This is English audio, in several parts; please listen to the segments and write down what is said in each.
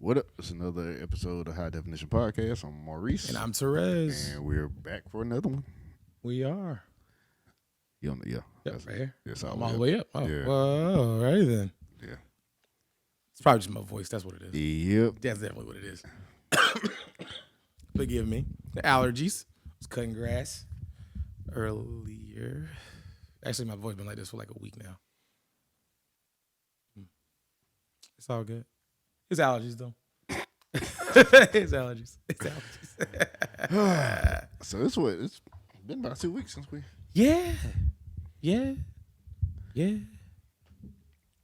What up? It's another episode of High Definition Podcast. I'm And Maurice, I'm Therese. and we're back for another one. We are. Yeah, Yep, that's right here. That's I'm all all the we way up. Oh, Yeah. well, all right then. Yeah. It's probably just my voice. That's what it is. Yep. That's definitely what it is. Forgive me. The allergies. I was cutting grass earlier. Actually, my voice been like this for like a week now. It's all good. It's allergies, though. It's allergies. It's allergies. So it's been about 2 weeks since we. Yeah.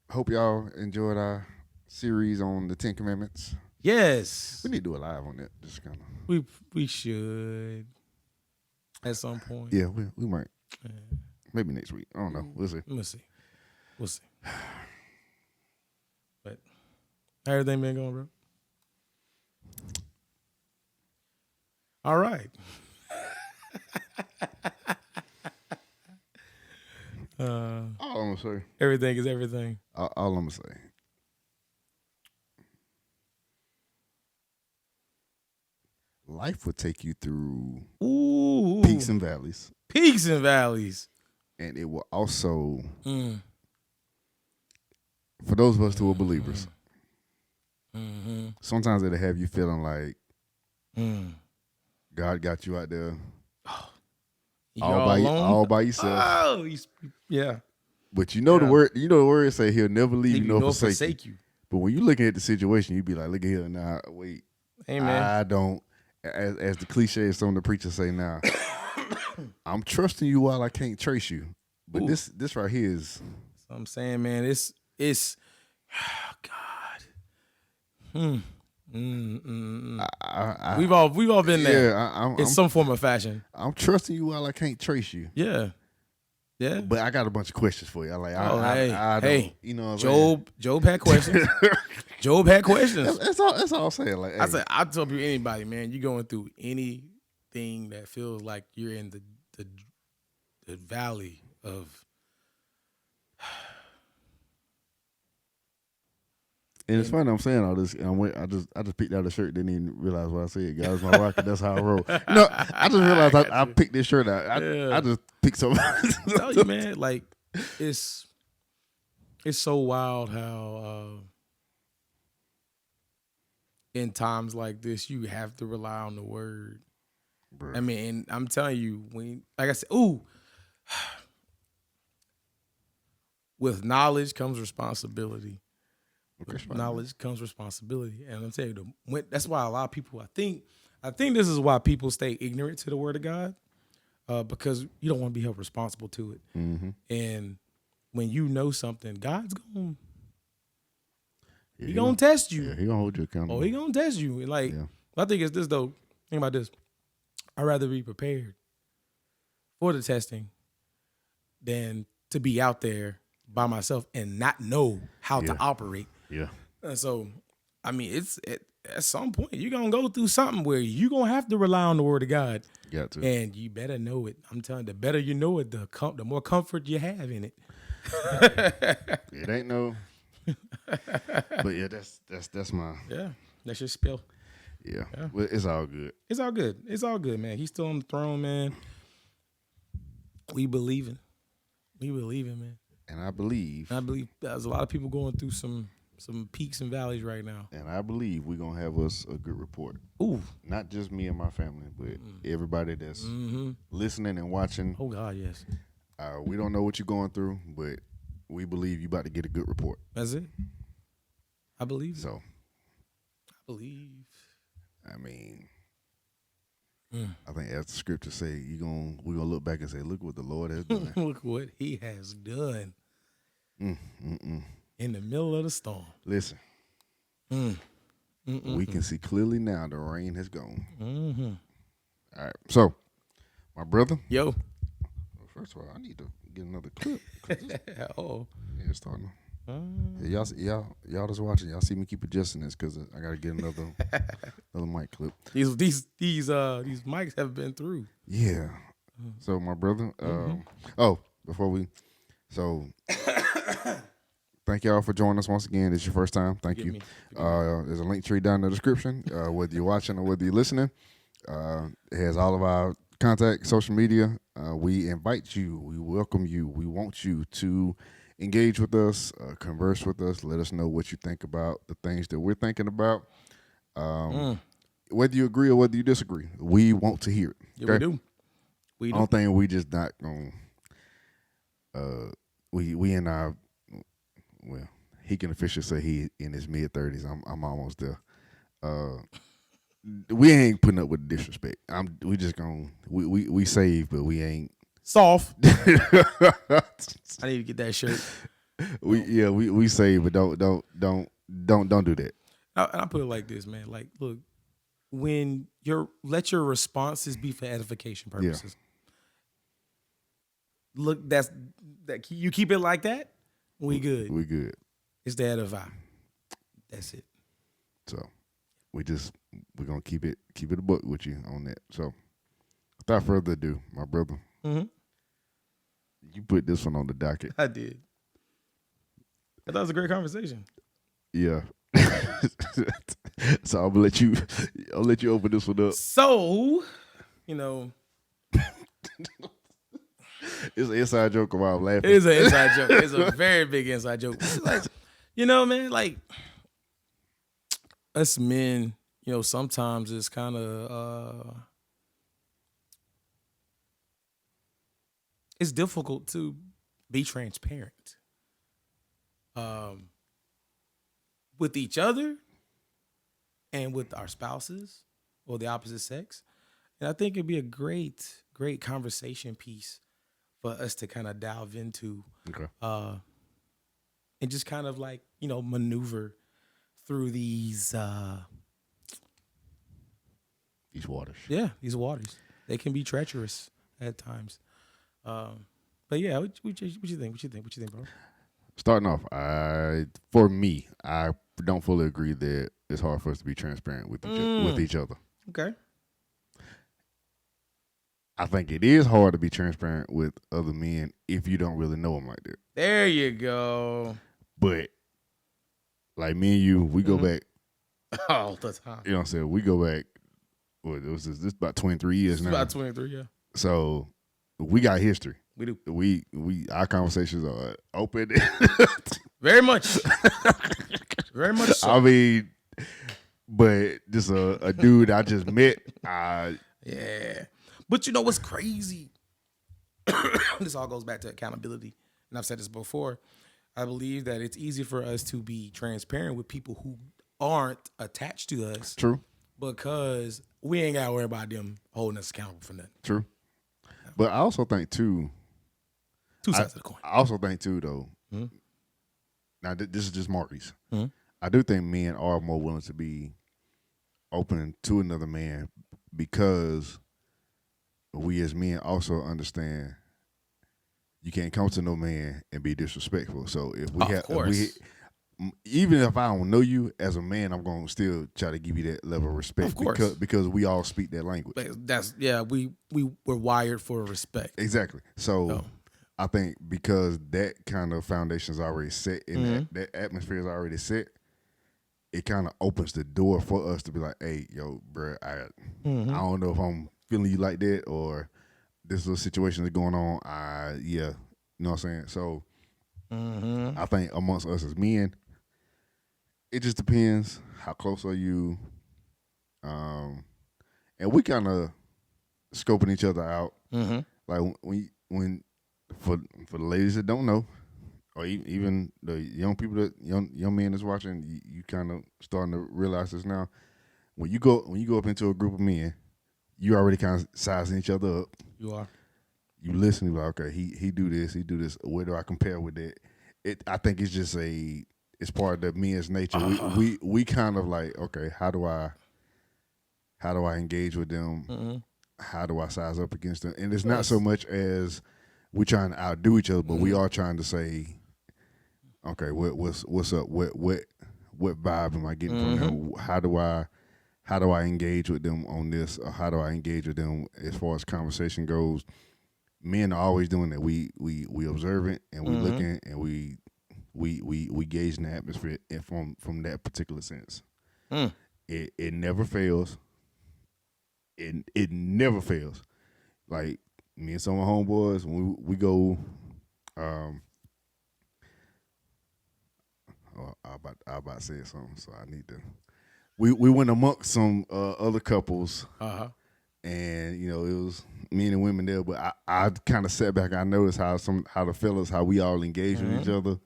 Hope y'all enjoyed our series on the 10 Commandments. Yes. We need to do a live on that. Just kind of. We should at some point. Yeah, we might. Maybe next week. I don't know. We'll see. We'll see. But how everything been going, bro? All right. All I'm gonna say. Everything is everything. All I'm gonna say. Life will take you through Ooh. peaks and valleys, Peaks and valleys. and it will also, Mm. for those of us who are believers, Mm-hmm. sometimes it'll have you feeling like Mm. God got you out there Y'all alone? all by yourself. Oh, yeah. But you know the Yeah. word. You know the word say He'll never leave you Leave nor nor forsake you. But when you looking at the situation, you be like, look at here now. Wait, Amen. I don't. As the cliche some of the preachers say now, I'm trusting you while I can't trace you. But Ooh. this right here is. So I'm saying, man, it's oh, God. We've all been there Yeah, in some form of fashion. I'm trusting you while I can't trace you. Yeah. But I got a bunch of questions for you. I like, I don't, hey, you know, what I'm Job had questions. Job had questions. saying? That's all I'm saying. Like, I hey, said, I tell people, anybody, man, you going through anything that feels like you're in the valley of. and it's funny I'm saying all this. And I just picked out a shirt, didn't even realize what I said. God is my rock, and that's how I roll. No, I just realized I picked this shirt out. I just picked something. I tell you, man, like it's so wild how in times like this you have to rely on the word. Bruh. I mean, and I'm telling you, when like I said, with knowledge comes responsibility. With knowledge comes responsibility, and I'm telling you, that's why a lot of people. I think this is why people stay ignorant to the word of God, because you don't want to be held responsible to it. Mm-hmm. And when you know something, God's Yeah, he gonna test you. Yeah, he gonna hold you accountable. Oh, he gonna test you. And like, I think it's this though. Think about this. I'd rather be prepared for the testing than to be out there by myself and not know how to operate. Yeah. And so, I mean, at some point you're gonna go through something where you're gonna have to rely on the word of God. Got to. And you better know it. I'm telling you, the better you know it, the more comfort you have in it. It ain't no. But yeah, that's my. Yeah, that's your spill. Yeah. Well, it's all good. It's all good. It's all good, man. He's still on the throne, man. We believing, man. And I believe. There's a lot of people going through some peaks and valleys right now. And I believe we're gonna have us a good report. Ooh. Not just me and my family, but everybody that's listening and watching. Oh God, yes. We don't know what you're going through, but we believe you about to get a good report. That's it. I believe. So. I believe. I mean, I think as the scripture say, we're gonna look back and say, look what the Lord has done. Look what He has done in the middle of the storm. Listen, we can see clearly now the rain has gone. All right, so my brother. Yo. First of all, I need to get another clip. Oh. Yeah, it's starting. Y'all that's watching, y'all see me keep adjusting this because I gotta get another mic clip. These mics have been through. Yeah. So my brother. Before we, so Thank y'all for joining us once again. It's your first time. Thank you. There's a link tree down in the description. Whether you're watching or whether you're listening, it has all of our contact, social media. We invite you. We welcome you. We want you to engage with us, converse with us. Let us know what you think about the things that we're thinking about. Whether you agree or whether you disagree, we want to hear it. Yeah, we do. We do. I don't think we just not going. We in our, well, he can officially say he in his mid-30s. I'm almost there. We ain't putting up with disrespect. We just gonna we save, but we ain't soft. I need to get that shirt. We save, but don't do that. And I put it like this, man. Like, look, when let your responses be for edification purposes. Yeah. Look, that you keep it like that. We good. We good. It's the edify. That's it. So we're gonna keep it a book with you on that. So without further ado, my brother, you put this one on the docket. I did. I thought it was a great conversation. Yeah. So I'll let you open this one up. So, it's an inside joke while I'm laughing. It is an inside joke. It's a very big inside joke. Like, man, like us men, sometimes it's kind of it's difficult to be transparent with each other and with our spouses or the opposite sex. And I think it'd be a great conversation piece for us to kind of delve into. Okay. And just kind of like, maneuver through these waters. Yeah, these waters. They can be treacherous at times. But yeah, what you think? What you think, bro? Starting off, for me, I don't fully agree that it's hard for us to be transparent with each other. Okay. I think it is hard to be transparent with other men if you don't really know them like that. There you go. But like me and you, we go back all the time. You know what I'm saying? We go back. What it was this about 23 years now. About 23, yeah. So we got history. We do. We our conversations are open. Very much. Very much so. I mean, but just a dude I just met. Yeah. But you know what's crazy? This all goes back to accountability. And I've said this before. I believe that it's easy for us to be transparent with people who aren't attached to us. True. Because we ain't got to worry about them holding us accountable for nothing. True. But I also think, too. Two sides of the coin. I also think, too, though. Mm-hmm. Now, this is just Marty's. Mm-hmm. I do think men are more willing to be open to another man because we as men also understand you can't come to no man and be disrespectful. So if we even if I don't know you as a man, I'm going to still try to give you that level of respect. Of course. Because we all speak that language. We were wired for respect. Exactly. So I think because that kind of foundation is already set and that atmosphere is already set, it kind of opens the door for us to be like, hey, yo, bro, I don't know if I'm feeling you like that or this is a situation that's going on. You know what I'm saying? So I think amongst us as men, it just depends how close are you. And we kind of scoping each other out. Mm-hmm. Like when for the ladies that don't know, or even the young people that young men that's watching, you kind of starting to realize this now. When you go up into a group of men, you already kind of sizing each other up. You are. You listen, you're like, okay, he do this. Where do I compare with that? I think it's just it's part of the men's nature. We kind of like, okay, how do I engage with them? Mm-hmm. How do I size up against them? And it's not so much as we're trying to outdo each other, but we are trying to say, okay, what's up? What vibe am I getting from them? How do I engage with them on this? Or how do I engage with them as far as conversation goes? Men are always doing that. We observant and we looking and we we gauge the atmosphere from that particular sense. Mm. It never fails. It never fails. Like me and some of my homeboys, when we go, I about to say something, so I need to. We went amongst some other couples, and it was men and women there. But I kind of sat back. I noticed how the fellas, how we all engage with each other,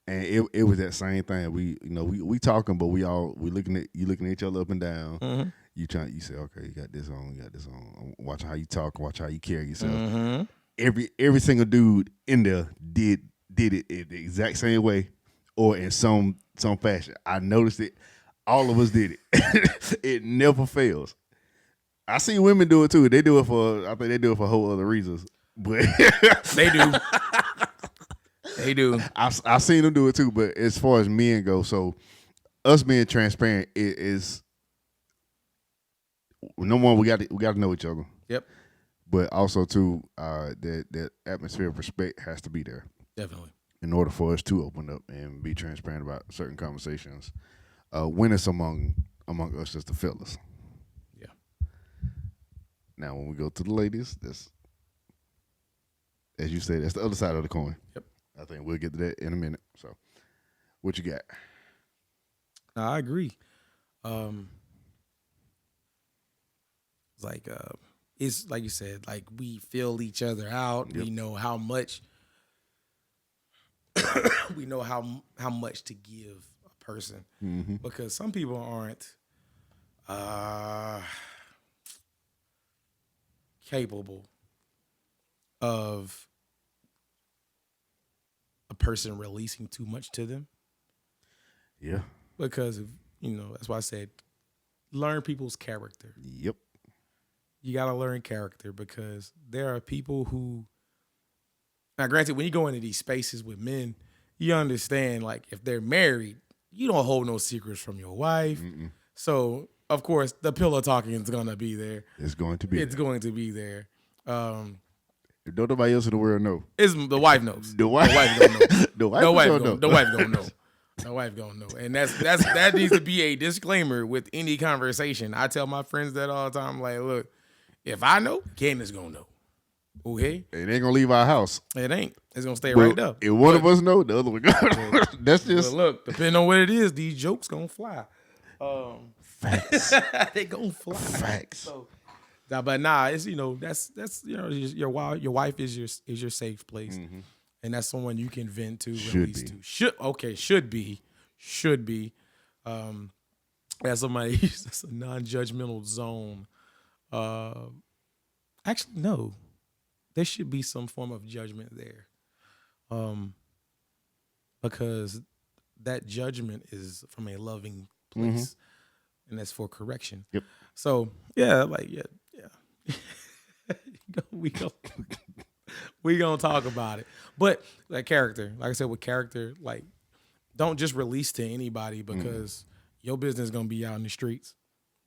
and it was that same thing. We talking, but we looking at each other up and down. Mm-hmm. You say, okay, you got this on. Watch how you talk, watch how you carry yourself. Mm-hmm. Every single dude in there did it in the exact same way, or in some fashion. I noticed it. All of us did it. It never fails. I see women do it too. I think they do it for whole other reasons. But they do. They do. I've seen them do it too. But as far as men go, so us being transparent is number one. We got to know each other. Yep. But also too, that atmosphere of respect has to be there. Definitely. In order for us to open up and be transparent about certain conversations, when it's among us as the fellas. Yeah. Now, when we go to the ladies, that's, as you said, that's the other side of the coin. Yep. I think we'll get to that in a minute. So, what you got? I agree. It's like you said, like we feel each other out. Yep. We know how much. We know how much to give a person, because some people aren't capable of a person releasing too much to them. Yeah. Because of, that's why I said learn people's character. Yep. You got to learn character, because there are people who, now granted, when you go into these spaces with men, you understand, like, if they're married, you don't hold no secrets from your wife. Mm-mm. So, of course, the pillow talking is going to be there. It's going to be there. If nobody else in the world know. The wife knows. The wife don't know. The wife don't know. The wife don't know. The wife don't know. And that needs to be a disclaimer with any conversation. I tell my friends that all the time, like, look, if I know, Candace gonna know. Okay? It ain't gonna leave our house. It ain't. It's gonna stay right up. If one of us know, the other one gonna. That's just. But look, depending on what it is, these jokes gonna fly. Facts. They gonna fly. Facts. So, but nah, it's that's your wife is your safe place, and that's someone you can vent to, release to. Should be. As somebody, that's a non-judgmental zone. Actually, no. There should be some form of judgment there, because that judgment is from a loving place, and that's for correction. Yep. So yeah. we gonna talk about it, but like character, like I said, with character, like don't just release to anybody, because your business is gonna be out in the streets,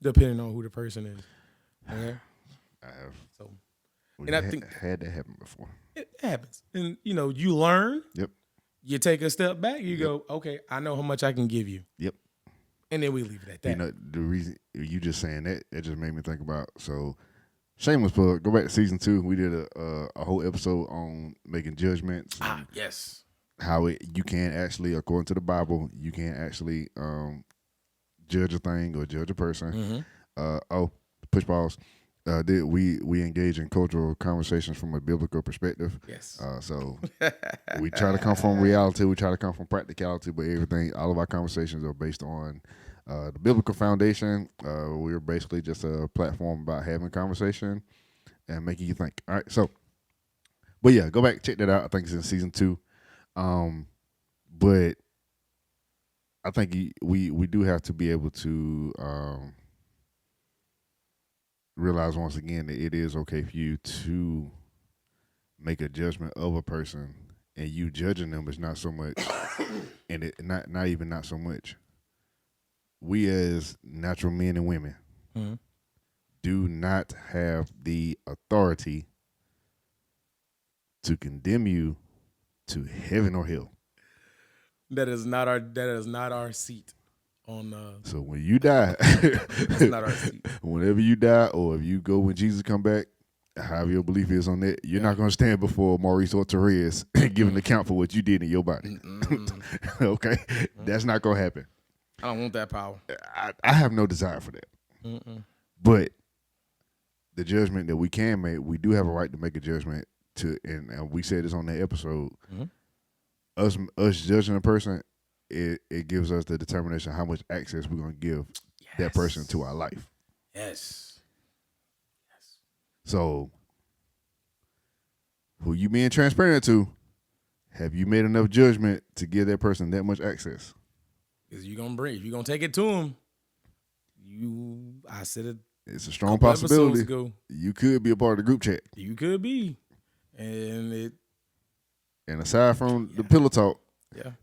depending on who the person is. Okay. I have. So. And I think had that happen before. It happens. And, you learn. Yep. You take a step back. You go, okay, I know how much I can give you. Yep. And then we leave it at that. The reason you just saying that, it just made me think about, so shameless plug, go back to season 2. We did a whole episode on making judgments. Yes. How you can't actually, according to the Bible, you can't actually judge a thing or judge a person. Push pause. We engage in cultural conversations from a biblical perspective. Yes. So we try to come from reality. We try to come from practicality, but all of our conversations are based on the biblical foundation. We're basically just a platform about having conversation and making you think. All right. So, but yeah, go back, check that out. I think it's in season 2. But I think we do have to be able to realize once again that it is okay for you to make a judgment of a person, and you judging them is not so much, and it not so much. We as natural men and women do not have the authority to condemn you to heaven or hell. That is not our seat on. So when you die, It's not our seat. Whenever you die, or if you go when Jesus come back, however your belief is on that, you're not going to stand before Mauricio Torres and give an account for what you did in your body. Okay, that's not going to happen. I don't want that power. I have no desire for that. But the judgment that we can make, we do have a right to make a judgment. And we said this on that episode. Us judging a person, it gives us the determination how much access we're going to give that person to our life. Yes. So, who you being transparent to? Have you made enough judgment to give that person that much access? Because if you're gonna take it to them, I said it. It's a strong possibility. You could be a part of the group chat. You could be, and aside from the pillow talk,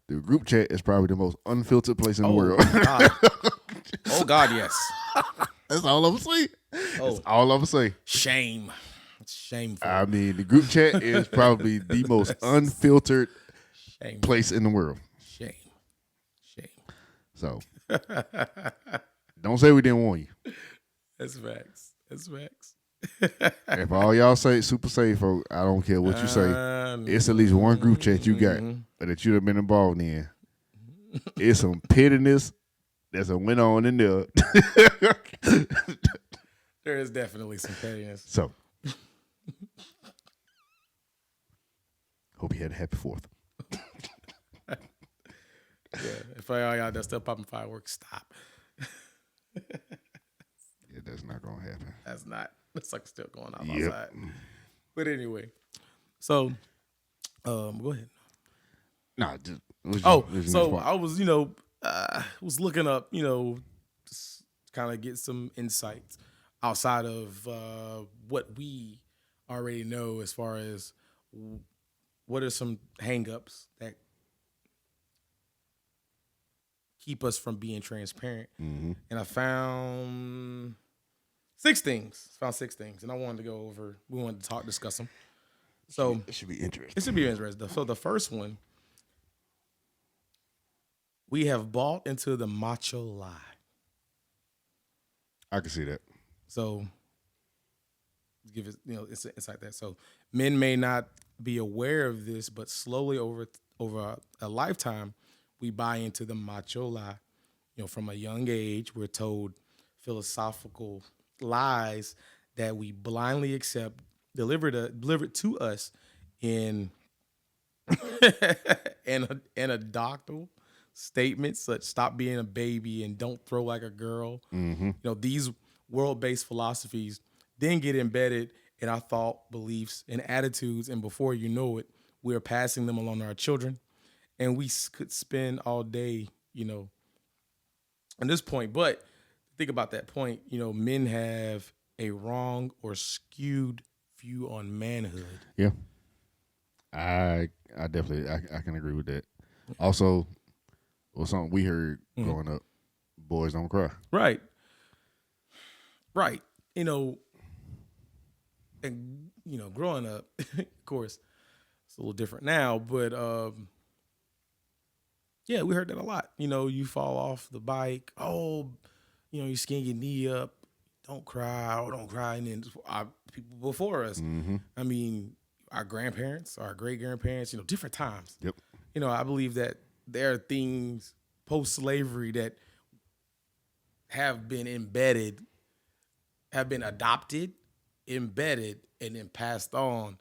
the group chat is probably the most unfiltered place in the world. God. Oh God, yes. That's all I'm saying. That's all I'm saying. Shame. It's shameful. I mean, the group chat is probably the most unfiltered place in the world. Shame. So, don't say we didn't warn you. That's facts. If all y'all say super safe, folk, I don't care what you say. It's at least one group chat you got that you'd have been involved in. It's some pettiness that's went on in there. There is definitely some pettiness. So, hope you had a happy 4th. If all y'all that still popping fireworks, stop. Yeah, that's not gonna happen. That's not. It's like still going on outside. But anyway, so go ahead. Nah, I was was looking up, just kind of get some insights outside of what we already know as far as what are some hangups that keep us from being transparent. And I found 6 things. And I wanted to we wanted to discuss them. So it should be interesting. So the first one, we have bought into the macho lie. I can see that. So give it, it's like that. So men may not be aware of this, but slowly over a lifetime, we buy into the macho lie. From a young age, we're told philosophical lies that we blindly accept, delivered to us in anecdotal statements such "stop being a baby" and "don't throw like a girl." These world-based philosophies then get embedded in our thought, beliefs, and attitudes, and before you know it, we're passing them along to our children. And we could spend all day, on this point. But think about that point, men have a wrong or skewed view on manhood. Yeah. I definitely, I can agree with that. Also, something we heard growing up, boys don't cry. Right. And, growing up, of course, it's a little different now, but yeah, we heard that a lot. You fall off the bike. Oh, you skin your knee up. Don't cry. Don't cry. And then people before us. I mean, our grandparents, our great-grandparents, different times. Yep. I believe that there are things post-slavery that have been embedded, have been adopted, embedded, and then passed on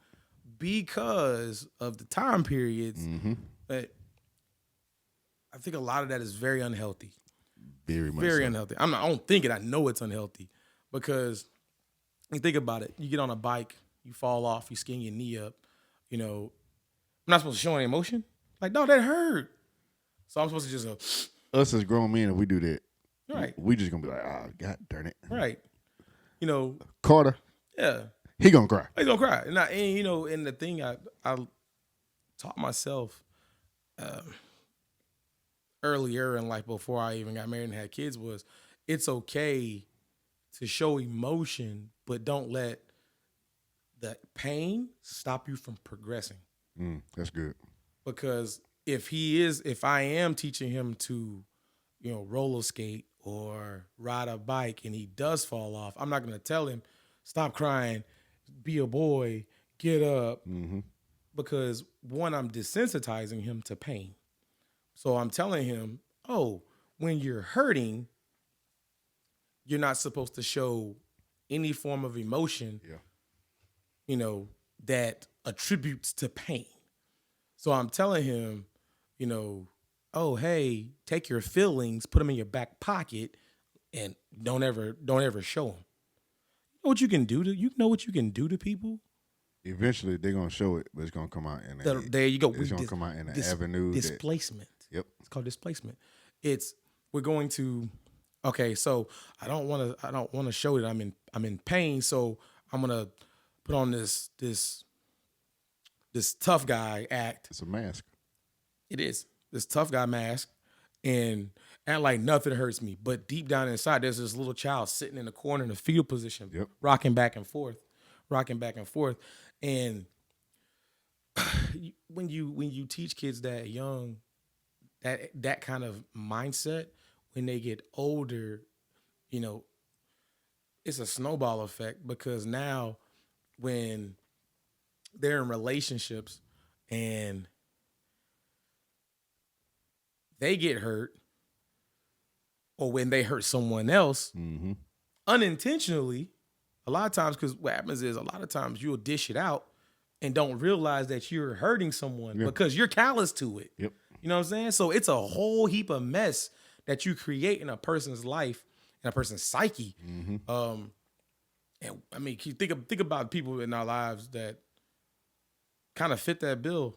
because of the time periods. But I think a lot of that is very unhealthy. Very much Very so. unhealthy. I don't think it. I know it's unhealthy because you think about it. You get on a bike, you fall off, you skin your knee up. I'm not supposed to show any emotion. Like, no, that hurt. So I'm supposed to just go. Us as grown men, if we do that, right, we just gonna be like, God darn it. Right. Carter. Yeah. He gonna cry. He's gonna cry. And the thing I taught myself earlier in life, before I even got married and had kids, was it's okay to show emotion, but don't let the pain stop you from progressing. That's good. Because if I am teaching him to, roller skate or ride a bike and he does fall off, I'm not going to tell him, stop crying, be a boy, get up. Mm-hmm. Because one, I'm desensitizing him to pain. So I'm telling him, oh, when you're hurting, you're not supposed to show any form of emotion, that attributes to pain. So I'm telling him, oh, hey, take your feelings, put them in your back pocket, and don't ever show them. You know what you can do to people? Eventually, they're gonna show it, but it's gonna come out in there you go. It's gonna come out in an avenue. Displacement. Yep. It's called displacement. We're going to. Okay, so I don't want to show that I'm in pain. So I'm gonna put on this tough guy act. It's a mask. It is this tough guy mask, and act like nothing hurts me. But deep down inside, there's this little child sitting in the corner in a fetal position, rocking back and forth. And when you teach kids that young, that kind of mindset, when they get older, it's a snowball effect, because now when they're in relationships and they get hurt, or when they hurt someone else unintentionally, a lot of times, because what happens is a lot of times you'll dish it out and don't realize that you're hurting someone because you're callous to it. Yep. You know what I'm saying? So it's a whole heap of mess that you create in a person's life and a person's psyche. And I mean, think about people in our lives that kind of fit that bill.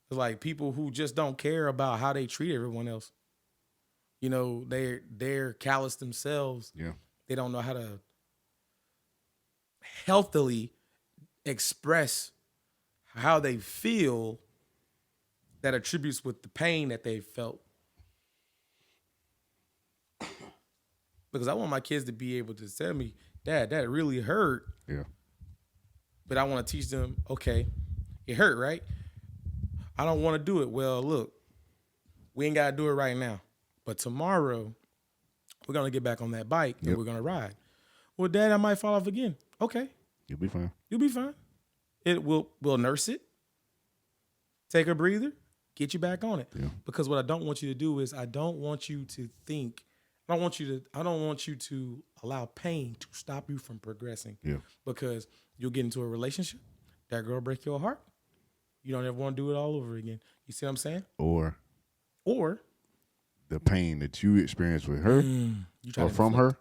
It's like people who just don't care about how they treat everyone else. They're callous themselves. Yeah. They don't know how to healthily express how they feel that attributes with the pain that they felt. Because I want my kids to be able to tell me, Dad, that really hurt. Yeah. But I want to teach them, okay, it hurt, right? I don't want to do it. Well, look, we ain't got to do it right now. But tomorrow, we're going to get back on that bike and we're going to ride. Well, Dad, I might fall off again. Okay. You'll be fine. You'll be fine. We'll nurse it, take a breather, get you back on it. Yeah. Because what I don't want you to do is I don't want you to allow pain to stop you from progressing. Yeah. Because you'll get into a relationship, that girl break your heart. You don't ever want to do it all over again. You see what I'm saying? Or the pain that you experienced with her or from her,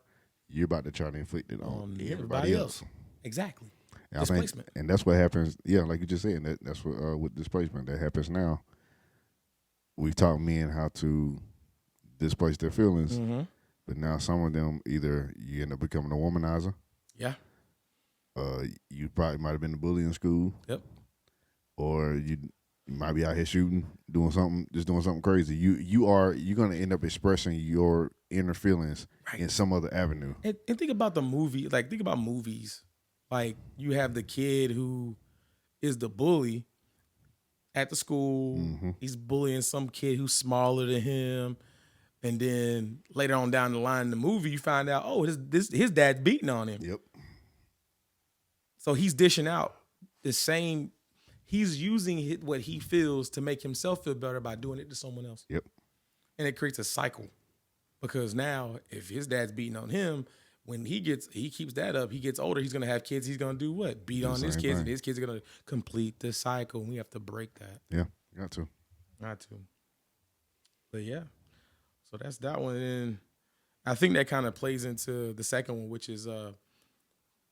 you're about to try to inflict it on everybody else. Exactly. And displacement. And that's what happens. Yeah, like you just said, that's what with displacement that happens now. We taught men how to displace their feelings, but now some of them, either you end up becoming a womanizer. Yeah. You probably might have been a bully in school. Yep. Or you might be out here shooting, doing something crazy. You're gonna end up expressing your inner feelings in some other avenue. And think about the movie. Like, think about movies. Like, you have the kid who is the bully at the school. He's bullying some kid who's smaller than him. And then later on down the line in the movie, you find out, oh, his dad's beating on him. Yep. So he's dishing out the same. He's using what he feels to make himself feel better by doing it to someone else. Yep. And it creates a cycle. Because now, if his dad's beating on him, when he keeps that up, he gets older, he's going to have kids, he's going to do what? Beat on his kids, and his kids are going to complete the cycle, and we have to break that. Yeah, got to. But yeah, so that's that one. And I think that kind of plays into the second one, which is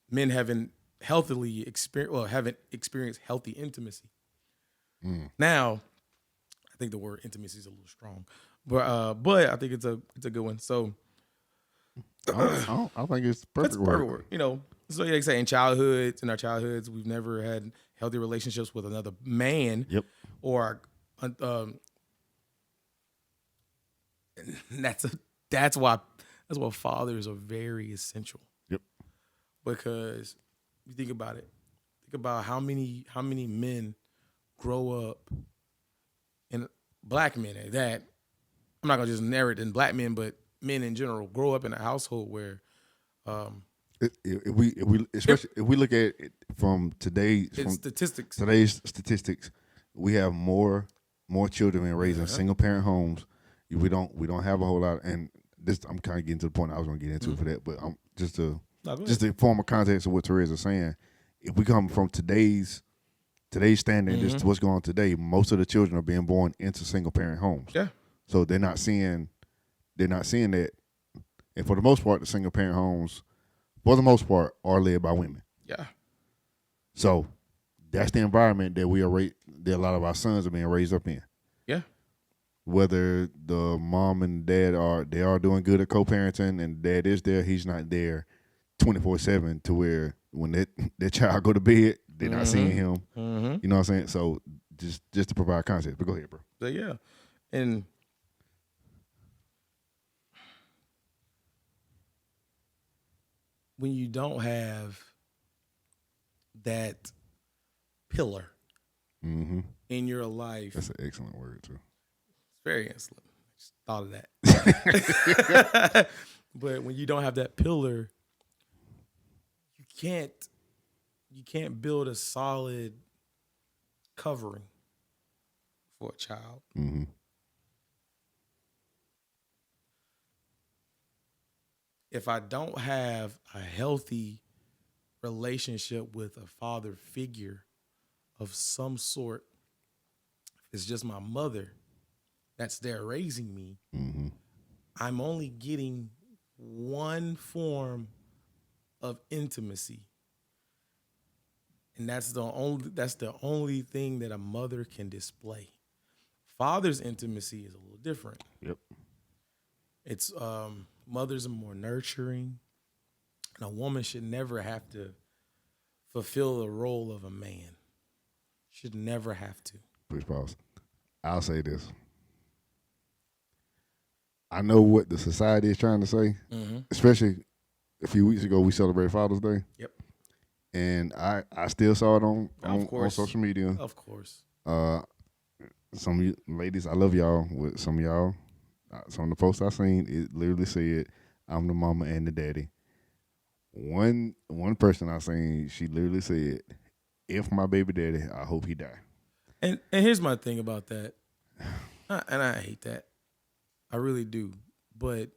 men having experienced healthy intimacy. Now, I think the word intimacy is a little strong, but I think it's a good one. So I think it's perfect word. So they say in our childhoods, we've never had healthy relationships with another man. Yep. Or that's why fathers are very essential. Yep. Because you think about it. Think about how many men grow up black men at that, I'm not gonna just narrow it in black men, but men in general grow up in a household where if we look at it from today's statistics, we have more children being raised in single parent homes. We don't have a whole lot, and this I'm kind of getting to the point I was going to get into for that, but I'm just to form a context of what Teresa is saying. If we come from today's standard, just what's going on today, most of the children are being born into single parent homes. Yeah. So they're not seeing that, and for the most part, the single parent homes, for the most part, are led by women. Yeah. So that's the environment that that a lot of our sons are being raised up in. Yeah. Whether the mom and dad are doing good at co-parenting and dad is there, he's not there 24/7 to where when that child go to bed, they're not seeing him. Mm-hmm. You know what I'm saying? So just to provide context. But go ahead, bro. So yeah. And when you don't have that pillar in your life. That's an excellent word too. It's very excellent. Just thought of that. But when you don't have that pillar, you can't build a solid covering for a child. Mm-hmm. If I don't have a healthy relationship with a father figure of some sort, it's just my mother that's there raising me, I'm only getting one form of intimacy. And that's the only thing that a mother can display. Father's intimacy is a little different. Yep. It's mothers are more nurturing, and a woman should never have to fulfill the role of a man. Should never have to. Push pause. I'll say this. I know what the society is trying to say, especially a few weeks ago we celebrated Father's Day. Yep. And I still saw it on social media. Of course. Some of you ladies, I love y'all. With some of y'all, some of the posts I seen, it literally said, "I'm the mama and the daddy." One person I seen, she literally said, "If my baby daddy, I hope he die." And here's my thing about that, and I hate that, I really do. But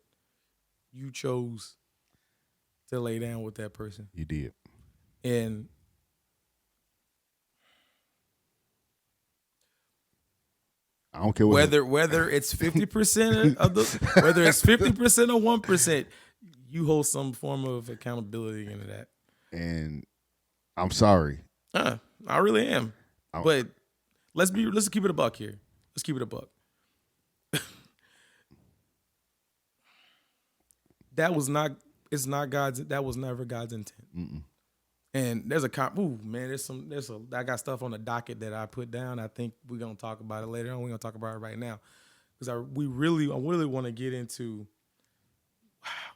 you chose to lay down with that person. You did. And I don't care whether it's 50% of whether it's 50% or 1%, you hold some form of accountability into that. And I'm sorry. I really am. But let's keep it a buck here. Let's keep it a buck. That was never God's intent. Mm-mm. And there's I got stuff on the docket that I put down. I think we're gonna talk about it later on. We're gonna talk about it right now because I really want to get into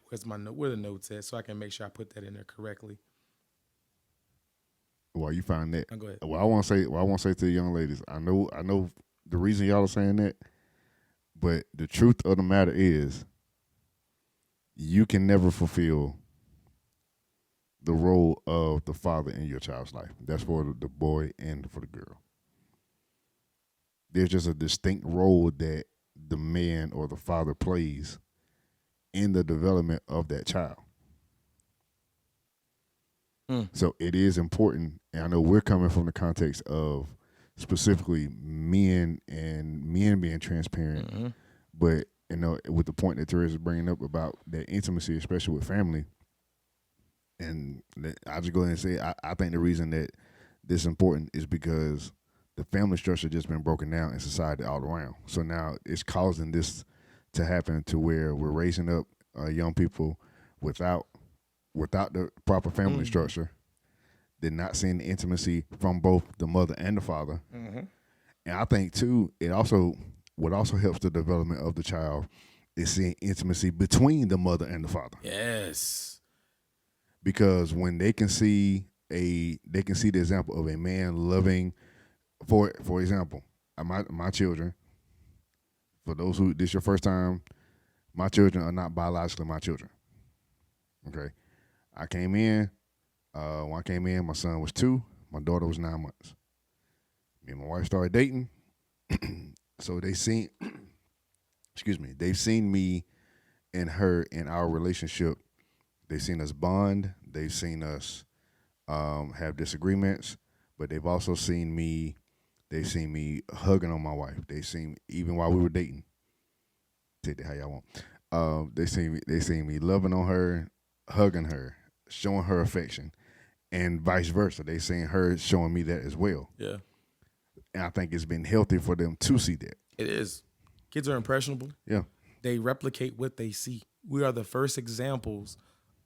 where the notes at so I can make sure I put that in there correctly. Well, you find that. Go ahead. Well, I want to say to the young ladies, I know the reason y'all are saying that, but the truth of the matter is, you can never fulfill the role of the father in your child's life. That's for the boy and for the girl. There's just a distinct role that the man or the father plays in the development of that child. So it is important, and I know we're coming from the context of specifically men being transparent, but with the point that Teresa is bringing up about that intimacy, especially with family, and I'll just go ahead and say I think the reason that this is important is because the family structure just been broken down in society all around. So now it's causing this to happen to where we're raising up young people without the proper family structure. They're not seeing the intimacy from both the mother and the father. Mm-hmm. And I think too, what also helps the development of the child is seeing intimacy between the mother and the father. Yes. Because when they can see the example of a man loving, for example, my children, for those who this your first time, my children are not biologically my children. Okay, I came in. When I came in, my son was 2. My daughter was 9 months. Me and my wife started dating. So they've seen me and her in our relationship. They've seen us bond. They've seen us have disagreements, but they've also seen me. They've seen me hugging on my wife. They've seen even while we were dating. Take that how y'all want. They seen me loving on her, hugging her, showing her affection, and vice versa. They seen her showing me that as well. Yeah. And I think it's been healthy for them to see that. It is. Kids are impressionable. Yeah. They replicate what they see. We are the first examples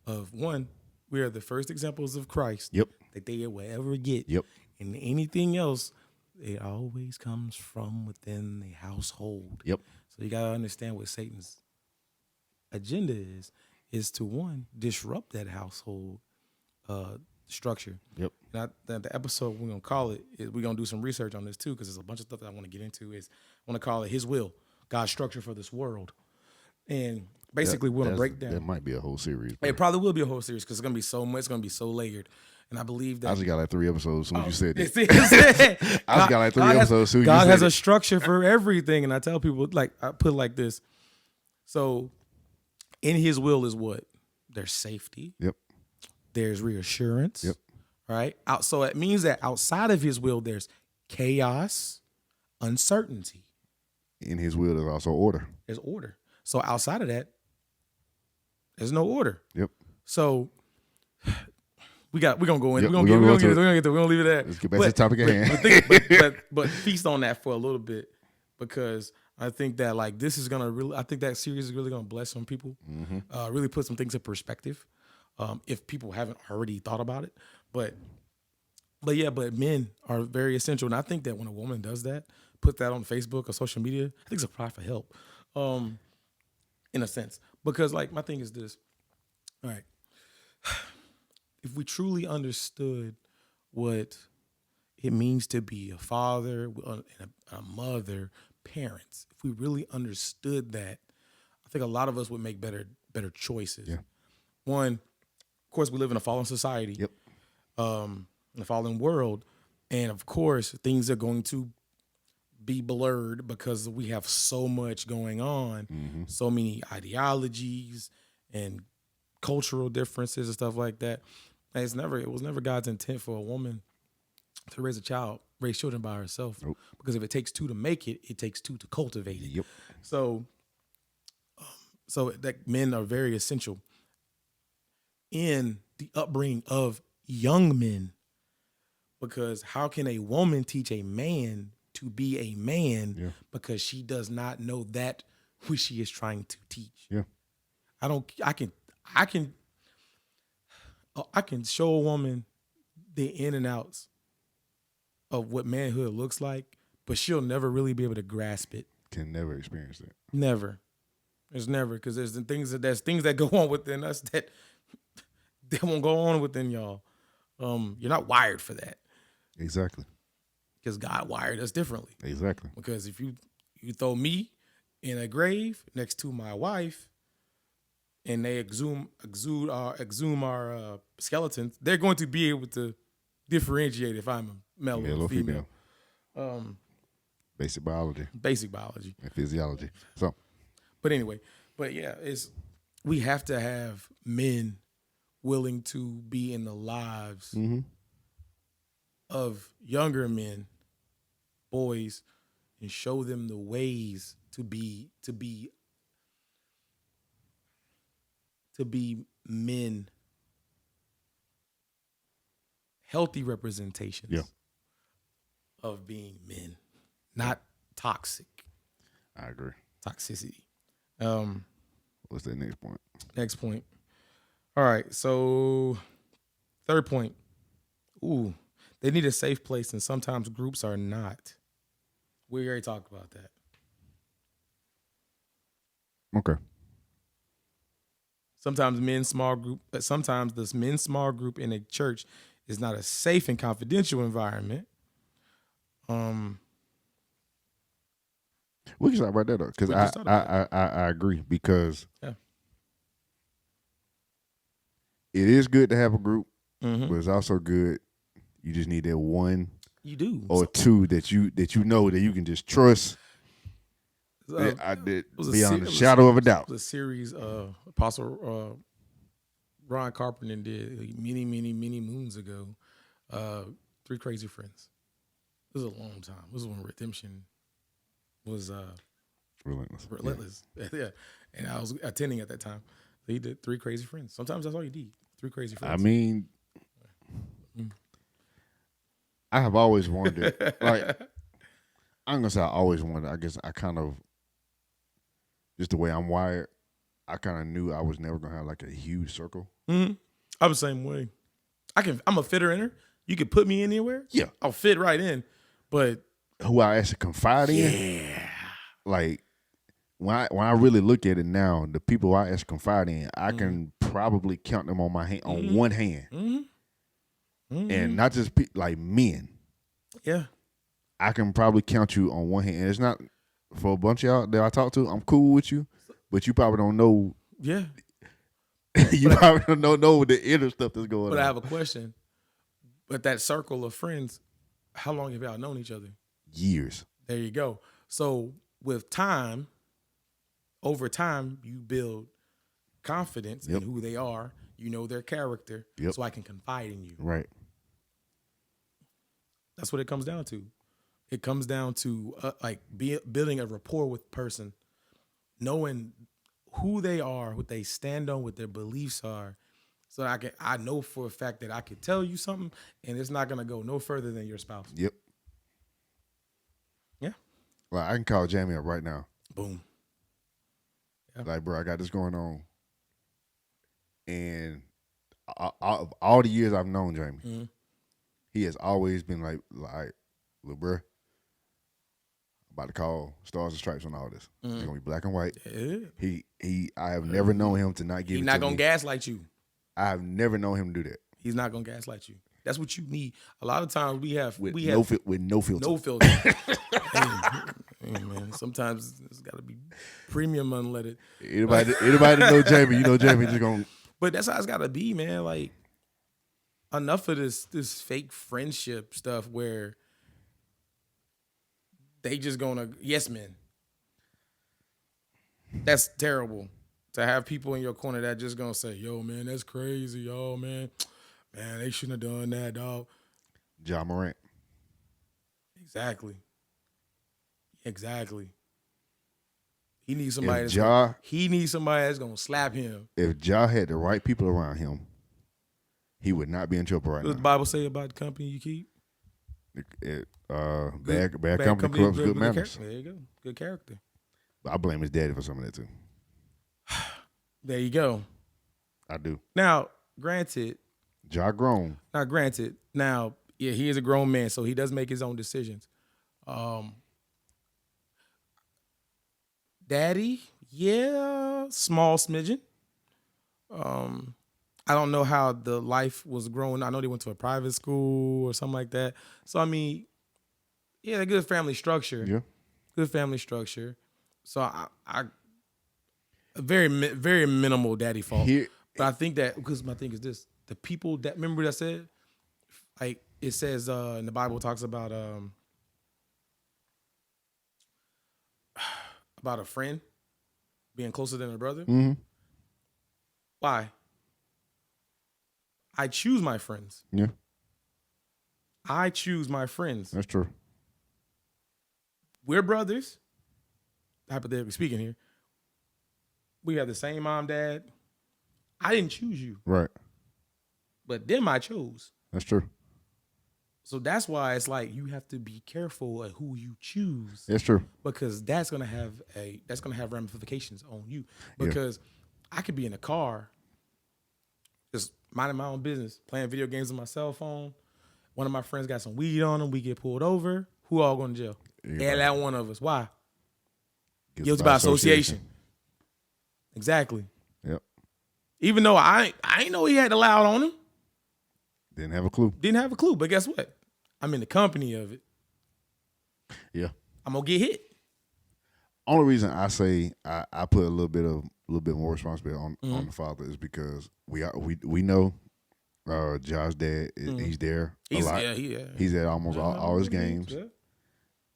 of we are the first examples of Christ. Yep. That they will ever get. Yep. And anything else, it always comes from within the household. Yep. So you gotta understand what Satan's agenda is to one, disrupt that household structure. Yep. And the episode we're gonna call it, we're gonna do some research on this too, because there's a bunch of stuff that I want to get into. I want to call it His Will, God's structure for this world, and basically we're gonna break down. That might be a whole series. It probably will be a whole series because it's gonna be so much. It's gonna be so layered, and I believe that I just got like 3 episodes as soon as you said that. I just got like 3 episodes as soon as you said God has it. a structure for everything, and I tell people, like, I put it like this. So, in His will is what? There's safety. Yep. There's reassurance. Yep. Right? So it means that outside of His will, there's chaos, uncertainty. In His will, there's also order. There's order. So outside of that, there's no order. Yep. So we're gonna go in. Yep, We're gonna get there. We're gonna leave it at. Let's get back to the topic at hand. But feast on that for a little bit, because I think that like this is gonna really. I think that series is really gonna bless some people. Mm-hmm. Really put some things in perspective. If people haven't already thought about it, but men are very essential, and I think that when a woman does that, put that on Facebook or social media, I think it's a cry for help, in a sense, because like my thing is this. All right, if we truly understood what it means to be a father and a mother, parents, if we really understood that, I think a lot of us would make better choices. Yeah. One, of course, we live in a fallen society. Yep. In a fallen world, and of course, things are going to be blurred because we have so much going on, so many ideologies and cultural differences and stuff like that. And it was never God's intent for a woman to raise children by herself. Nope. Because if it takes 2 to make it, it takes 2 to cultivate it. Yep. So that men are very essential in the upbringing of young men, because how can a woman teach a man to be a man because she does not know that which she is trying to teach? Yeah. I can show a woman the in and outs of what manhood looks like, but she'll never really be able to grasp it. Can never experience that. Never. There's never, because there's things that go on within us that they won't go on within y'all. You're not wired for that. Exactly. Because God wired us differently. Exactly. Because if you throw me in a grave next to my wife, and they exhume our skeletons, they're going to be able to differentiate if I'm a male or female. Basic biology And physiology. So, but anyway, we have to have men willing to be in the lives of younger men, boys, and show them the ways to be men, healthy representations of being men, not toxic. I agree. Toxicity. What's that next point? Next point. All right, so third point. Ooh, they need a safe place, and sometimes groups are not. We already talked about that. Okay. Sometimes the men's small group in a church is not a safe and confidential environment. We can start right there though, because I agree, because Yeah. it is good to have a group, Mm-hmm. but it's also good. You just need that one You do. or two that you know that you can just trust. Beyond a shadow of a doubt. It was a series Apostle Ron Carpenter did many moons ago. 3 Crazy Friends. This was a long time. This was when Redemption was relentless. Yeah, and I was attending at that time. He did 3 Crazy Friends. Sometimes that's all you need. 3 Crazy Friends. I mean, I have always wondered. Like, I'm gonna say I always wondered. I guess I kind of, just the way I'm wired, I kind of knew I was never gonna have like a huge circle. Mm-hmm. I'm the same way. I'm a fitter inner. You could put me anywhere. Yeah, I'll fit right in. But who I actually confide in, like when I really look at it now, the people I actually confide in, I can probably count them on my hand, on one hand, and not just like men. Yeah, I can probably count you on one hand, and it's not for a bunch of y'all that I talk to. I'm cool with you, but you probably don't know. Yeah, you probably don't know the inner stuff that's going on. But I have a question. But that circle of friends, how long have y'all known each other? Years. There you go. So with time, over time, you build confidence in who they are. You know their character, so I can confide in you. Right. That's what it comes down to. It comes down to building a rapport with a person, knowing who they are, what they stand on, what their beliefs are. So I know for a fact that I could tell you something and it's not gonna go no further than your spouse. Yep. Yeah. Well, I can call Jamie up right now. Boom. Yeah. Like, bro, I got this going on. And all the years I've known Jamie, he has always been like, little bro, about to call Stars and Stripes on all this. It's gonna be black and white. Yeah. I have never known him to not give. He's not gonna gaslight you. I've never known him to do that. He's not gonna gaslight you. That's what you need. A lot of times we have with no filter. No filter. hey, man, sometimes it's got to be premium unleaded. Anybody that know Jamie, you know Jamie just gonna. But that's how it's got to be, man. Like enough of this fake friendship stuff where they just gonna yes men. That's terrible. To have people in your corner that just gonna say, yo, man, that's crazy. Yo, man, they shouldn't have done that, dog. Ja Morant. Exactly. He needs somebody that's gonna slap him. If Ja had the right people around him, he would not be in trouble right now. What does the Bible say about the company you keep? Bad company corrupts good manners. There you go. Good character. But I blame his daddy for some of that too. There you go. I do. Now, granted. Ja grown. Now, yeah, he is a grown man, so he does make his own decisions. Daddy, yeah, small smidgen. I don't know how the life was growing. I know they went to a private school or something like that. So, I mean, yeah, good family structure. Yeah. Good family structure. So, I very minimal daddy fault. But I think that, because my thing is this, the people that, remember that I said, like it says in the Bible, talks about a friend being closer than a brother. Mm-hmm. Why? I choose my friends. Yeah. I choose my friends. That's true. We're brothers, hypothetically speaking here. We have the same mom, dad. I didn't choose you. Right. But them I chose. That's true. So that's why it's like you have to be careful of who you choose. That's true. Because that's gonna have ramifications on you. Because I could be in a car, just minding my own business, playing video games on my cell phone. One of my friends got some weed on him. We get pulled over. Who all going to jail? Yeah, that one of us. Why? Guilty by association. Exactly. Yep. Even though I ain't know he had the loud on him. Didn't have a clue. But guess what? I'm in the company of it. Yeah. I'm going to get hit. only reason I say I put a little bit more responsibility on the father is because we know Josh's dad he's there a lot. He's at almost all his games. Yeah.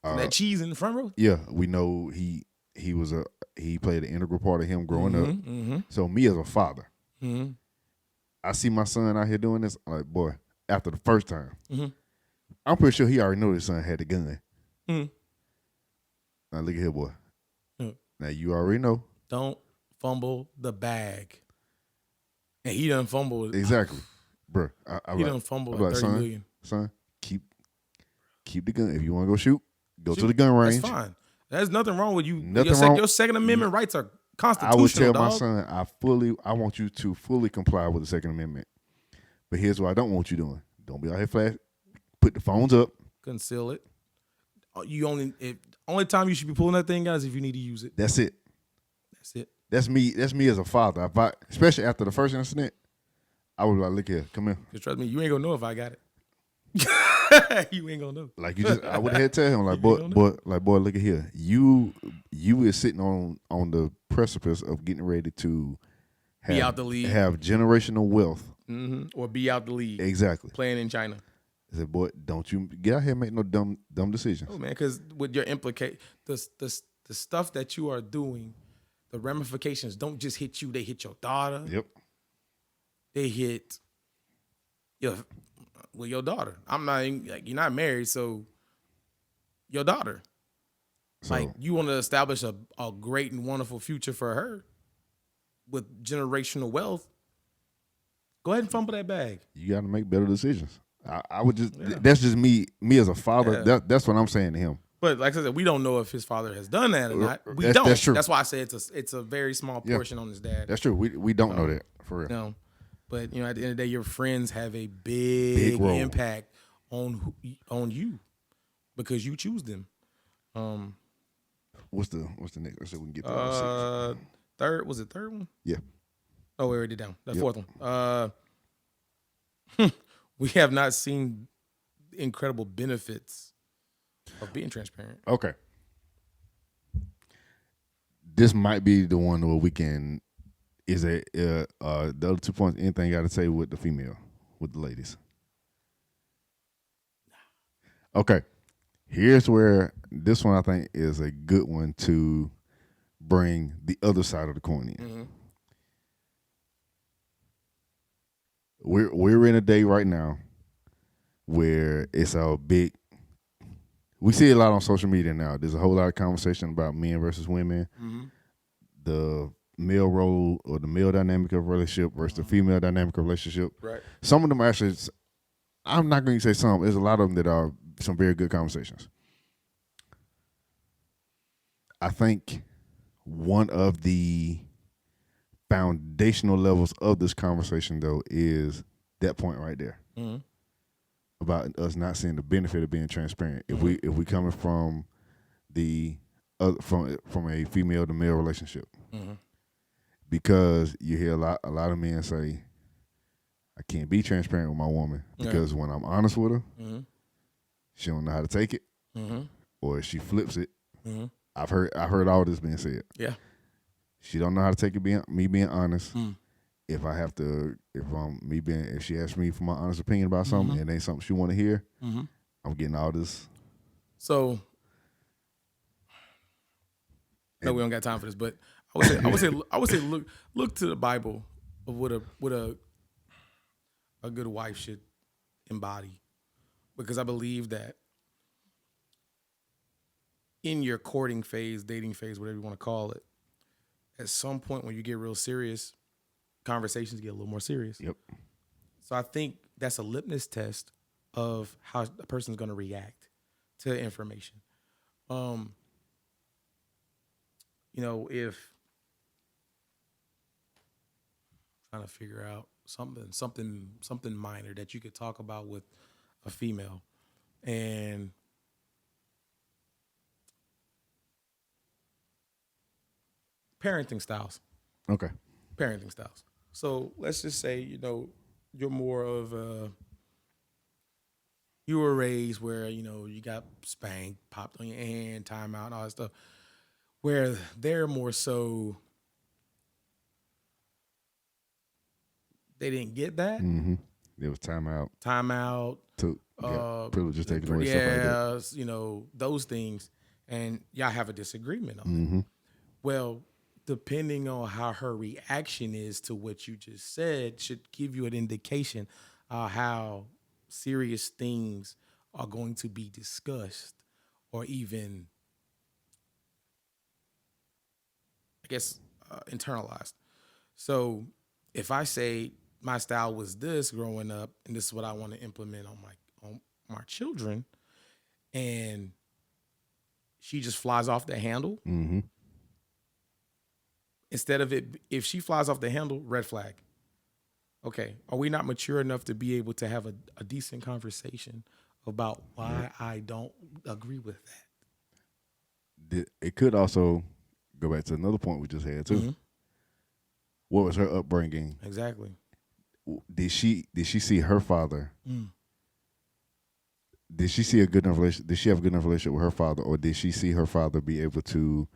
That cheese in the front row. Yeah, we know he played an integral part of him growing up. Mm-hmm. So me as a father, Mm-hmm. I see my son out here doing this. I'm like, boy, after the first time, Mm-hmm. I'm pretty sure he already knew his son had the gun. Mm-hmm. Now look at here, boy. Mm-hmm. Now you already know. Don't fumble the bag. And he done fumbled. Exactly. Bro, he done fumbled like 30 million. Son, keep the gun. If you want to go shoot to the gun range. That's fine. There's nothing wrong with you. Nothing wrong. Your Second Amendment rights are constitutional, I would tell dog. my son, I want you to fully comply with the Second Amendment. But here's what I don't want you doing. Don't be out here flash. Put the phones up. Conceal it. Only time you should be pulling that thing out is if you need to use it. That's it. That's it. That's me as a father. Especially after the first incident, I would be like, look here, come here. Just trust me, you ain't gonna know if I got it. You ain't gonna know. Like I would have to tell him, like, boy, look at here. You is sitting on the precipice of getting ready to be out the league, have generational wealth, or be out the league. Exactly. Playing in China. I said, boy, don't you get out here and make no dumb decisions. Oh man, because with your the stuff that you are doing, the ramifications don't just hit you; they hit your daughter. Yep. They hit your daughter. I'm not like, you're not married, so your daughter. So, like, you want to establish a great and wonderful future for her with generational wealth. Go ahead and fumble that bag. You got to make better decisions. I would just that's just me as a father. Yeah. That's what I'm saying to him. But like I said, we don't know if his father has done that or not. We don't. That's true. That's why I say it's a very small portion on his dad. That's true. We don't know that for real. No. But at the end of the day, your friends have a big impact on you because you choose them. What's the next? Let's see if we can get to third. Was it third one? Yeah. Oh, we already did down. The fourth one. We have not seen incredible benefits of being transparent. Okay. This might be the one where we can. Is it the other 2 points? Anything you got to say with the female, with the ladies? Okay. Here's where this one I think is a good one to bring the other side of the coin in. Mm-hmm. We're in a day right now where it's a big. We see a lot on social media now. There's a whole lot of conversation about men versus women. Mm-hmm. The male role or the male dynamic of a relationship versus the female dynamic of a relationship. Right. Some of them are actually, I'm not going to say some, there's a lot of them that are some very good conversations. I think one of the foundational levels of this conversation, though, is that point right there. Mm-hmm. About us not seeing the benefit of being transparent. Mm-hmm. If we coming from from a female to male relationship. Mm-hmm. Because you hear a lot of men say, I can't be transparent with my woman because when I'm honest with her, she don't know how to take it, or she flips it. I've heard all this being said. Yeah, she don't know how to take it. Me being honest. If she asks me for my honest opinion about something and it ain't something she want to hear, I'm getting all this. So, no, we don't got time for this, but I would say look to the Bible of what a good wife should embody, because I believe that in your courting phase, dating phase, whatever you want to call it, at some point when you get real serious, conversations get a little more serious. Yep. So I think that's a litmus test of how a person's going to react to information. If trying to figure out something minor that you could talk about with a female, and parenting styles. Okay. Parenting styles. So let's just say, you're more of you were raised where, you got spanked, popped on your hand, time out, and all that stuff. where they're more so they didn't get that. Mm-hmm. There was timeout. Took privileges taken away. Stuff like that. You know, those things, and y'all have a disagreement on Mm-hmm. it. Well, depending on how her reaction is to what you just said, should give you an indication of how serious things are going to be discussed, or even, I guess, internalized. So, if I say my style was this growing up, and this is what I want to implement on my children, and she just flies off the handle. Mm-hmm. Instead of it, if she flies off the handle, red flag. Okay, are we not mature enough to be able to have a decent conversation about why I don't agree with that? It could also go back to another point we just had too. Mm-hmm. What was her upbringing? Exactly. Did she see her father? Mm. Did she see a good enough relationship? Did she have a good enough relationship with her father, or did she see her father be able to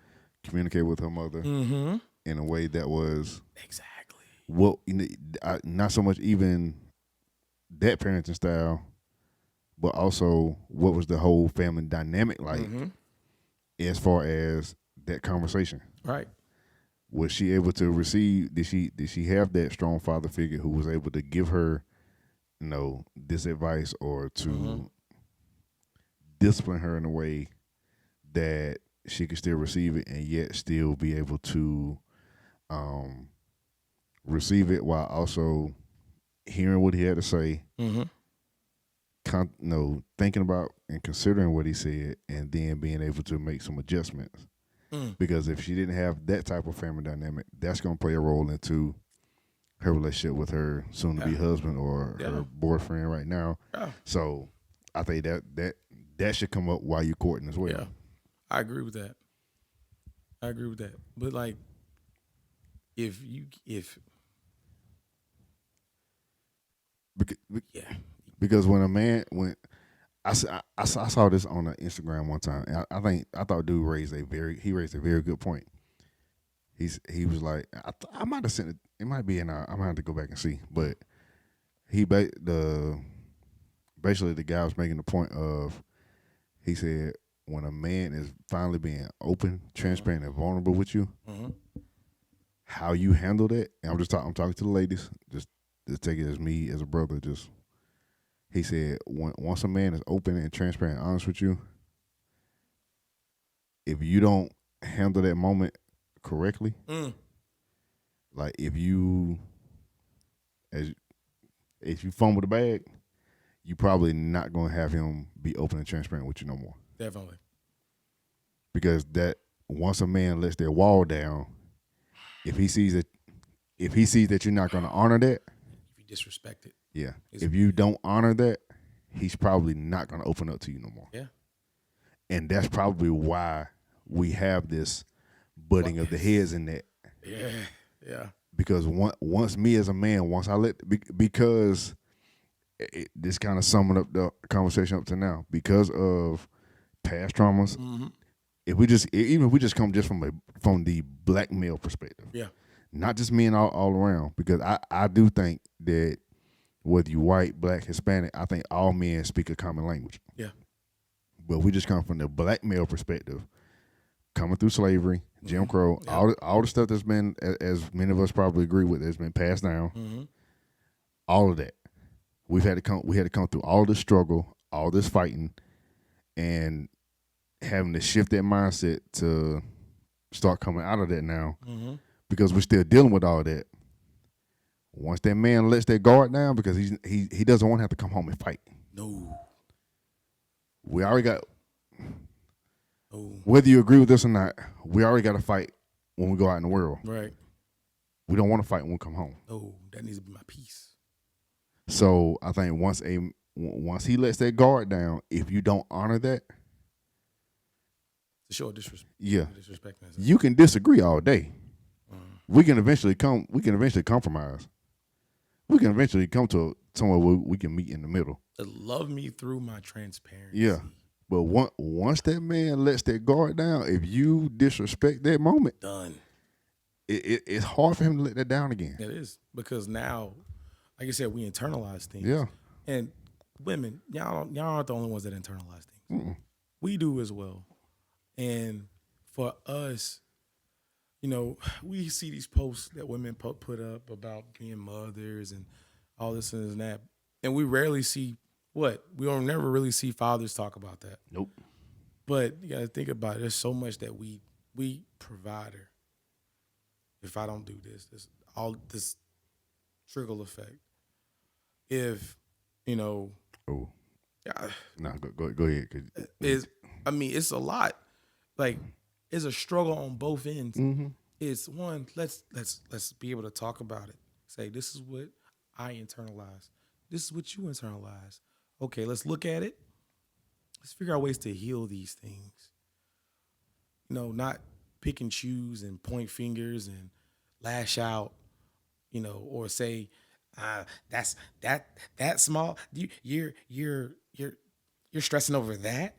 communicate with her mother Mm-hmm. in a way that was Exactly. well, not so much even that parenting style, but also what was the whole family dynamic like as far as that conversation? Right. Was she able to receive? Did she have that strong father figure who was able to give her, this advice, or to discipline her in a way that she could still receive it and yet still be able to receive it while also hearing what he had to say, thinking about and considering what he said, and then being able to make some adjustments. Because if she didn't have that type of family dynamic, that's going to play a role into her relationship with her soon-to-be husband or her boyfriend right now. Yeah. So I think that should come up while you're courting as well. Yeah, I agree with that. But like, Because when I saw this on Instagram one time, and I thought dude raised a very good point. He was like, I might have sent it. It might be in our. I might have to go back and see, but basically the guy was making the point of, he said, when a man is finally being open, transparent, and vulnerable with you, how you handle that. And I'm talking to the ladies. Just take it as me as a brother. He said, once a man is open and transparent, and honest with you, if you don't handle that moment correctly, like if you fumble the bag, you probably not gonna have him be open and transparent with you no more. Definitely. Because that once a man lets their wall down, if he sees that you're not gonna honor that, if you disrespect it. Yeah. If you don't honor that, he's probably not going to open up to you no more. Yeah. And that's probably why we have this butting of the heads in that. Yeah. Yeah. Because once me as a man, because this kind of summing up the conversation up to now, because of past traumas, if we just come just from the black male perspective, not just men all around, because I do think that whether you white, black, Hispanic, I think all men speak a common language. Yeah. But we just come from the black male perspective, coming through slavery, Jim Crow, all the stuff that's been, as many of us probably agree with, that's been passed down. All of that, we had to come through all this struggle, all this fighting, and having to shift that mindset to start coming out of that now, because we're still dealing with all that. Once that man lets that guard down, because he doesn't want to have to come home and fight. No. We already got, whether you agree with this or not, we already got to fight when we go out in the world. Right. We don't want to fight when we come home. No, that needs to be my peace. So I think once he lets that guard down, if you don't honor that, to show disrespect. Yeah. Disrespect. You can disagree all day. We can eventually compromise. We can eventually come to somewhere where we can meet in the middle. Love me through my transparency. Yeah. But once that man lets that guard down, if you disrespect that moment, Done. It's hard for him to let that down again. It is, because now, like I said, we internalize things. Yeah. And women, y'all aren't the only ones that internalize things. We do as well. And for us, you know, we see these posts that women put up about being mothers and all this and that. And we rarely see we don't never really see fathers talk about that. Nope. But you got to think about it. There's so much that we provide her. If I don't do this trickle effect. If, you know. Oh. Yeah. No, go ahead. It's a lot. Like, it's a struggle on both ends. Mm-hmm. It's one, let's be able to talk about it. Say, this is what I internalize. This is what you internalize. Okay, let's look at it. Let's figure out ways to heal these things. You know, not pick and choose and point fingers and lash out, you know, or say, that's that small. You're stressing over that.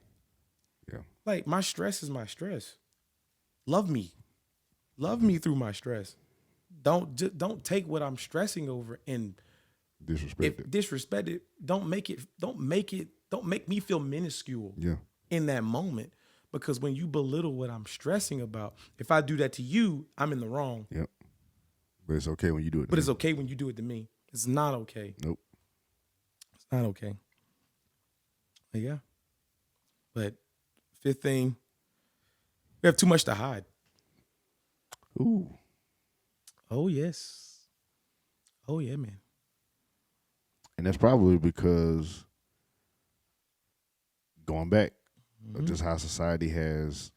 Yeah. Like, my stress is my stress. Love me through my stress. Don't take what I'm stressing over and disrespect it. Don't make me feel minuscule. Yeah. In that moment, because when you belittle what I'm stressing about, if I do that to you, I'm in the wrong. Yep. But it's okay when you do it. It's okay when you do it to me. It's not okay. Nope. It's not okay. But yeah. But fifth thing, we have too much to hide. Ooh. Oh, yes. Oh, yeah, man. And that's probably because, going back, of just how society has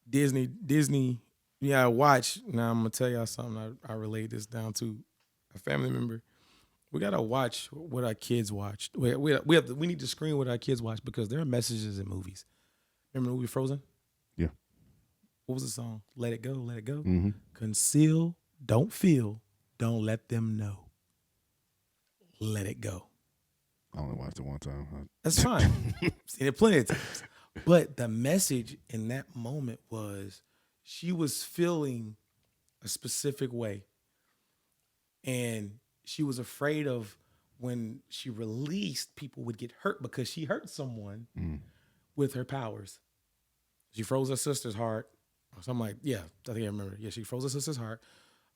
Disney. Yeah, I watch. Now I'm gonna tell y'all something. I relate this down to a family member. We gotta watch what our kids watch. We need to screen what our kids watch, because there are messages in movies. Remember the movie Frozen? Yeah. What was the song? Let it go, let it go. Mm-hmm. Conceal, don't feel, don't let them know. Let it go. I only watched it one time. That's fine. Seen it plenty of times. But the message in that moment was, she was feeling a specific way. And she was afraid of when she released, people would get hurt because she hurt someone with her powers. She froze her sister's heart. So I'm like, yeah, I think I remember. Yeah, she froze her sister's heart.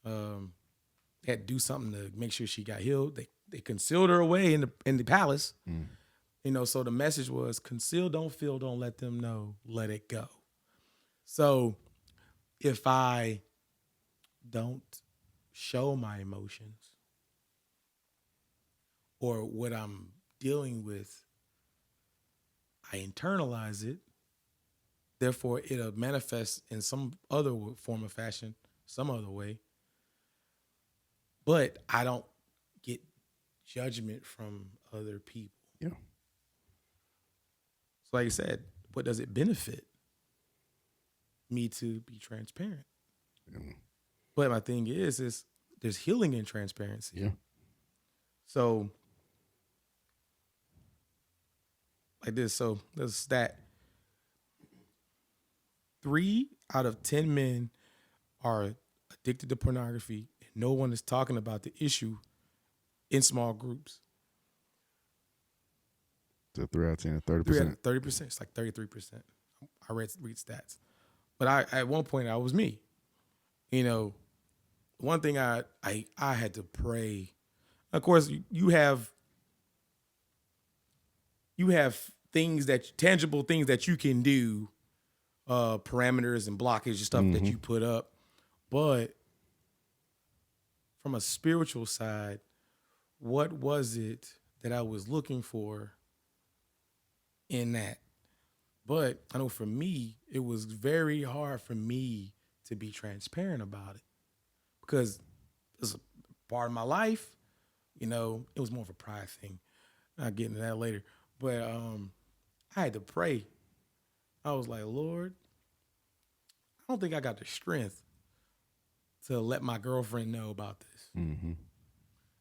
Had to do something to make sure she got healed. They concealed her away in the palace. You know, so the message was, conceal, don't feel, don't let them know, let it go. So if I don't show my emotions or what I'm dealing with, I internalize it. Therefore, it'll manifest in some other form of fashion, some other way. But I don't get judgment from other people. Yeah. So like I said, what does it benefit me to be transparent? Yeah. But my thing is there's healing in transparency. Yeah. So like this, so there's a stat. 3 out of 10 men are addicted to pornography, and no one is talking about the issue in small groups. So 3 out of 10, 30%. 30%. It's like 33%. I read stats. But at one point, I was me. You know, one thing I had to pray. Of course, you have tangible things that you can do, parameters and blockage and stuff that you put up. But from a spiritual side, what was it that I was looking for in that? But I know for me, it was very hard for me to be transparent about it, because it's a part of my life. You know, it was more of a pride thing. I'll get into that later. But I had to pray. I was like, Lord, I don't think I got the strength to let my girlfriend know about this. Mm-hmm.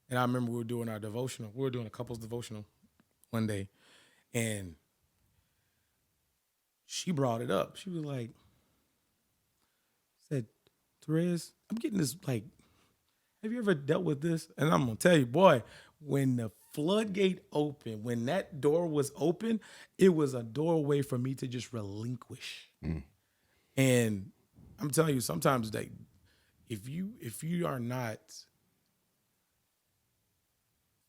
And I remember we were doing our devotional. We were doing a couples devotional one day, and she brought it up. She was like, said, Therese, I'm getting this, like, have you ever dealt with this? And I'm going to tell you, boy, when the floodgate opened, when that door was open, it was a doorway for me to just relinquish. And I'm telling you, sometimes that if you are not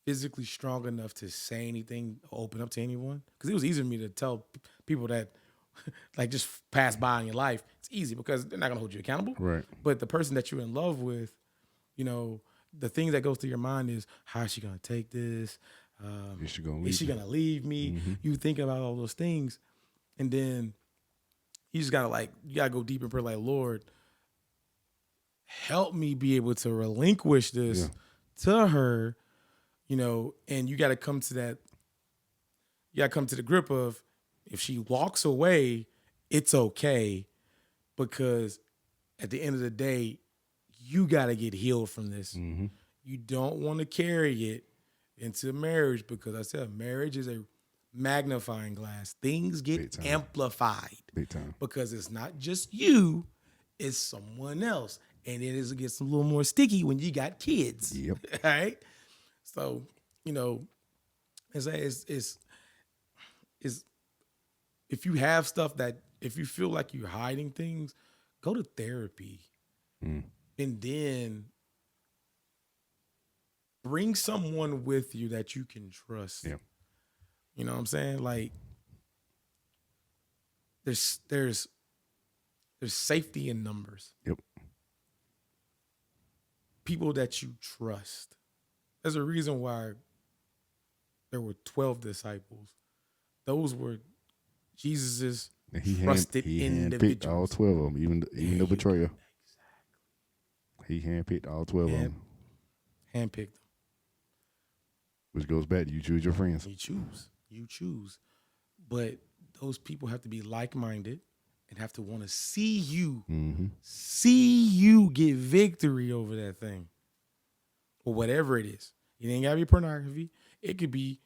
physically strong enough to say anything, or open up to anyone, because it was easy for me to tell people that like just pass by in your life. It's easy because they're not gonna hold you accountable. Right. But the person that you're in love with, you know, the things that goes through your mind is, how is she gonna take this? Is she gonna leave? Is she gonna leave me? Mm-hmm. You think about all those things, and then you just gotta you gotta go deep in prayer, like, Lord, help me be able to relinquish this to her, you know. And you gotta come to that. You gotta come to the grip of, if she walks away, it's okay, because at the end of the day, you gotta get healed from this. Mm-hmm. You don't want to carry it into marriage, because I said marriage is a magnifying glass. Things get amplified. Big time. Because it's not just you, it's someone else. And it gets a little more sticky when you got kids. Yep. All right? So, you know, it's if you have stuff that, if you feel like you're hiding things, go to therapy. And then bring someone with you that you can trust. Yeah. You know what I'm saying? Like, there's safety in numbers. Yep. People that you trust. There's a reason why there were 12 disciples. Those were Jesus's trusted individuals. Handpicked all 12 of them, even the betrayer. Exactly. He handpicked all 12 of them. Handpicked them. Which goes back to, you choose your friends. You choose. But those people have to be like-minded and have to want to see you get victory over that thing. Or whatever it is. It ain't gotta be pornography. It could be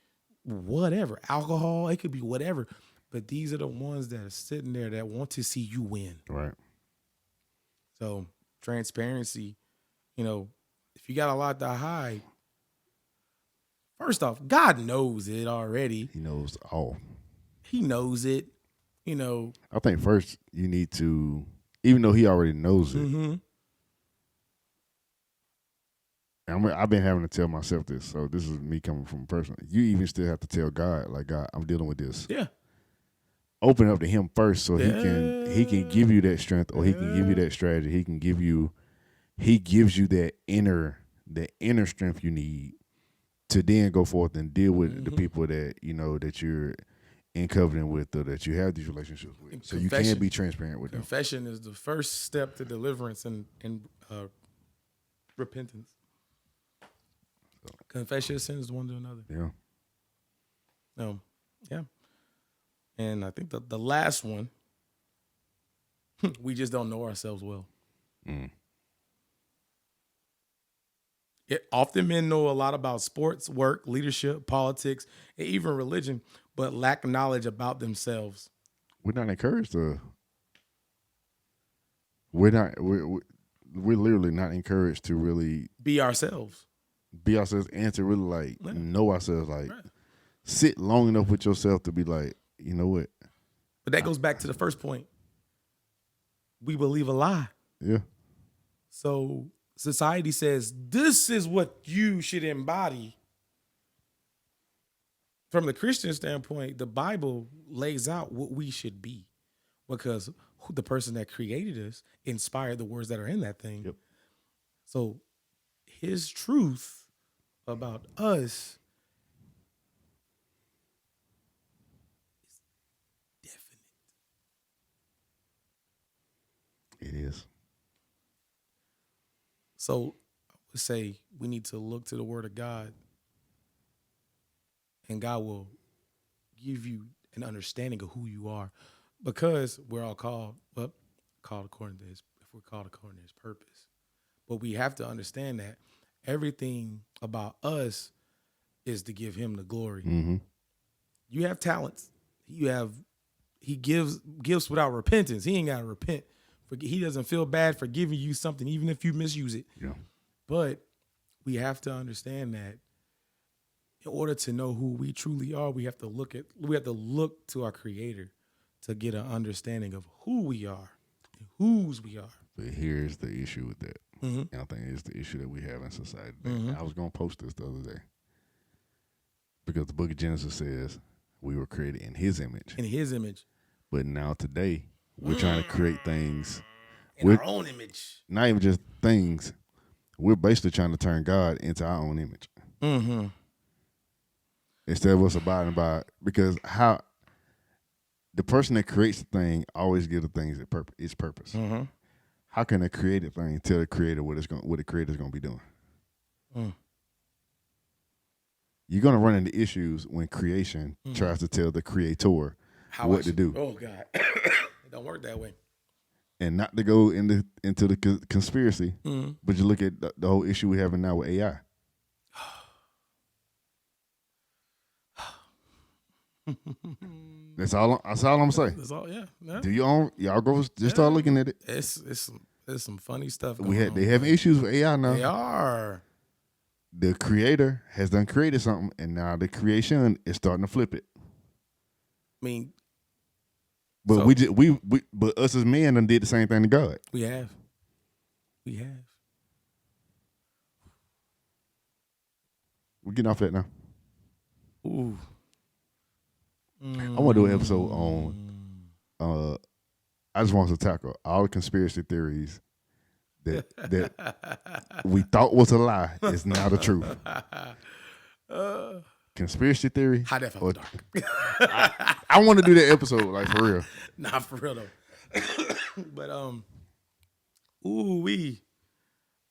whatever. Alcohol, it could be whatever. But these are the ones that are sitting there that want to see you win. Right. So transparency, you know, if you got a lot to hide, first off, God knows it already. He knows all. He knows it. You know, I think first you need to, even though he already knows it, I've been having to tell myself this, so this is me coming from personal. You even still have to tell God, like, God, I'm dealing with this. Yeah. Open up to him first, so he can give you that strength, or he can give you that strategy. He gives you that inner strength you need to then go forth and deal with the people that, you know, that you're in covenant with, or that you have these relationships with. So you can be transparent with them. Confession is the first step to deliverance and repentance. Confess your sins one to another. Yeah. No. Yeah. And I think the last one, we just don't know ourselves well. Often men know a lot about sports, work, leadership, politics, and even religion, but lack knowledge about themselves. We're not encouraged to. We're literally not encouraged to really be ourselves. And to really know ourselves, sit long enough with yourself to be like, you know what? But that goes back to the first point. We believe a lie. Yeah. So society says this is what you should embody. From the Christian standpoint, the Bible lays out what we should be, because the person that created us inspired the words that are in that thing. Yep. So his truth about us is definite. It is. So I would say we need to look to the word of God, and God will give you an understanding of who you are, because we're all called according to his, if we're called according to his purpose. But we have to understand that everything about us is to give him the glory. You have talents. He gives gifts without repentance. He ain't got to repent. He doesn't feel bad for giving you something, even if you misuse it. Yeah. But we have to understand that in order to know who we truly are, we have to look to our Creator to get an understanding of who we are and whose we are. But here's the issue with that. Mm-hmm. And I think it's the issue that we have in society today. I was going to post this the other day. Because the book of Genesis says we were created in his image. In his image. But now today, we're trying to create things. In our own image. Not even just things. We're basically trying to turn God into our own image. Mm-hmm. Instead of us abiding by it. Because how the person that creates the thing always gives the things its purpose. Mm-hmm. How can a created thing tell the creator what the creator's going to be doing? Mm. You're going to run into issues when creation tries to tell the creator what to do. Oh, God. It don't work that way. And not to go into the conspiracy, but you look at the whole issue we're having now with AI. That's all I'm saying. That's all, yeah. Do y'all go just start looking at it? It's some funny stuff. They have issues with AI now. They are. The creator has done created something, and now the creation is starting to flip it. I mean, but but us as men done did the same thing to God. We have. We're getting off that now. Ooh. I want to do an episode on. I just want to tackle all the conspiracy theories that we thought was a lie is now the truth. Conspiracy theory. Hot F after dark. I want to do that episode, like, for real. Nah, for real though. But ooh wee.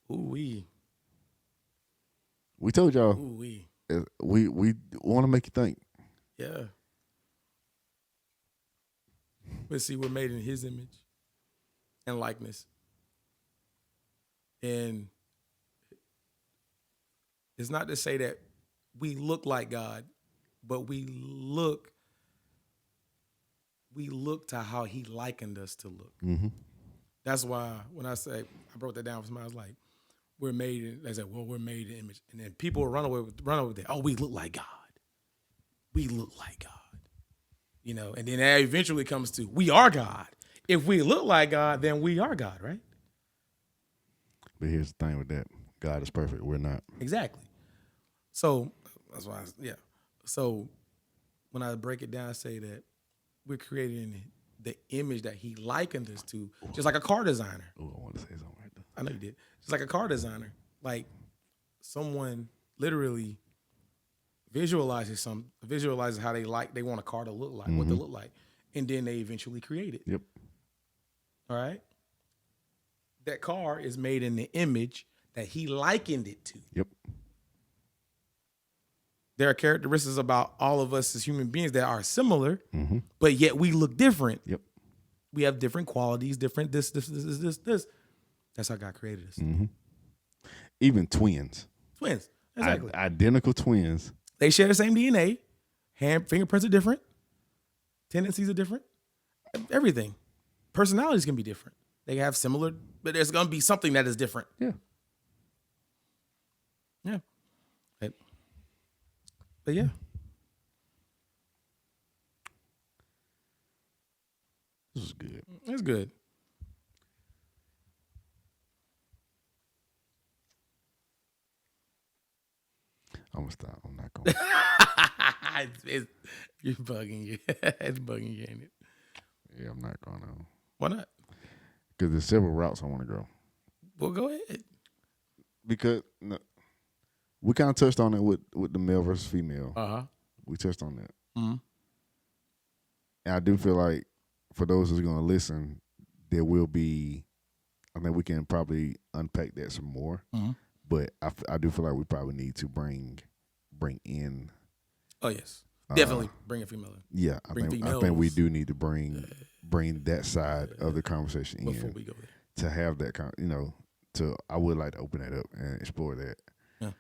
We told y'all. Ooh wee. We want to make you think. Yeah. Let's see, we're made in his image and likeness. And it's not to say that we look like God, but we look to how he likened us to look. Mm-hmm. That's why when I broke that down for somebody, I was like, we're made in, they said, well, we're made in image. And then people will run away with that. Oh, we look like God. We look like God. You know, and then that eventually comes to, we are God. If we look like God, then we are God, right? But here's the thing with that. God is perfect. We're not. Exactly. So that's why, So when I break it down, I say that we're creating the image that he likened us to, just like a car designer. Oh, I want to say something right there. I know you did. Just like a car designer. Like someone literally visualizes how they want a car to look like, what to look like. And then they eventually create it. Yep. All right. That car is made in the image that he likened it to. Yep. There are characteristics about all of us as human beings that are similar, but yet we look different. Yep. We have different qualities, different this. That's how God created us. Mm-hmm. Even twins. Twins. Exactly. Identical twins. They share the same DNA. Fingerprints are different. Tendencies are different. Everything. Personalities can be different. They have similar, but there's going to be something that is different. Yeah. Yeah. But yeah. This is good. It's good. I'm going to stop. I'm not going to. You're bugging you. It's bugging you, ain't it? Yeah, I'm not going to. Why not? Because there's several routes I want to go. Well, go ahead. Because we kind of touched on it with the male versus female. Uh-huh. We touched on that. Mm-hmm. And I do feel like for those who's going to listen, there will be, I think we can probably unpack that some more. Mm-hmm. But I do feel like we probably need to bring in. Oh, yes. Definitely bring a female in. Yeah, I think we do need to bring that side of the conversation before in we go there. To have that I would like to open that up and explore that. Yeah.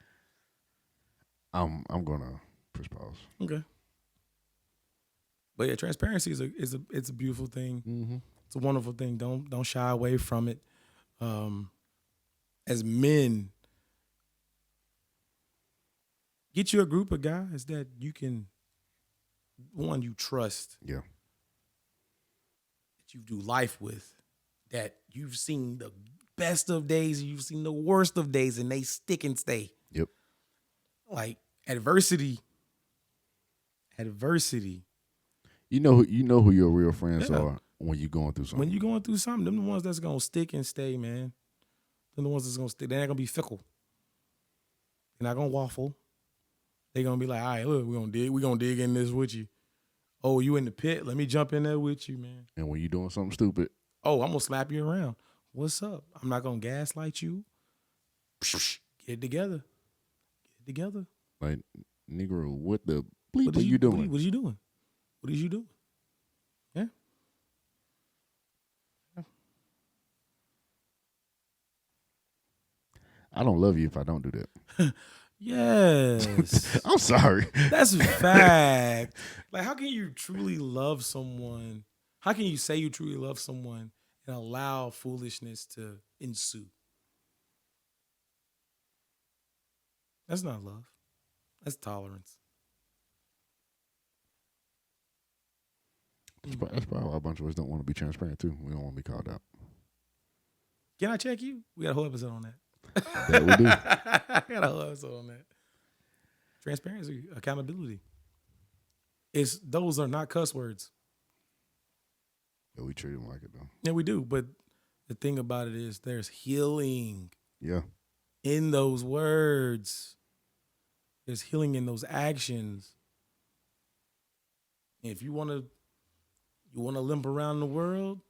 I'm gonna push pause. Okay. But yeah, transparency it's a beautiful thing. Mm-hmm. It's a wonderful thing. Don't shy away from it. As men, get you a group of guys that you trust. Yeah. That you do life with, that you've seen the best of days, you've seen the worst of days, and they stick and stay. Yep. Like adversity. You know who your real friends are when you're going through something. When you're going through something, them the ones that's gonna stick and stay, man. Them the ones that's gonna stick. They're not gonna be fickle. They're not gonna waffle. They're gonna be like, all right, look, we're gonna dig in this with you. Oh, you in the pit? Let me jump in there with you, man. And when you're doing something stupid, oh, I'm gonna slap you around. What's up? I'm not gonna gaslight you. Get it together. Like, Negro, what the bleep are you doing? What are you doing? What is you doing? Yeah. I don't love you if I don't do that. Yes. I'm sorry. That's a fact. Like, how can you truly love someone? How can you say you truly love someone and allow foolishness to ensue? That's not love. That's tolerance. That's probably why a bunch of us don't want to be transparent, too. We don't want to be called out. Can I check you? We got a whole episode on that. That we do. I got a whole episode on that. Transparency, accountability. Those are not cuss words. Yeah, we treat them like it, though. Yeah, we do. But the thing about it is there's healing in those words. There's healing in those actions. And if you want to limp around the world,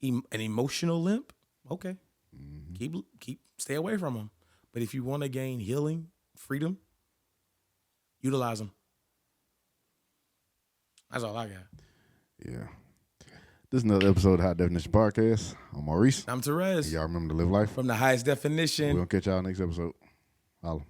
an emotional limp, okay. Mm-hmm. Keep stay away from them. But if you want to gain healing, freedom, utilize them. That's all I got. Yeah. This is another episode of High Definition Podcast. I'm Maurice. I'm Terez. And y'all remember to live life from the highest definition. We're going to catch y'all next episode. Holla.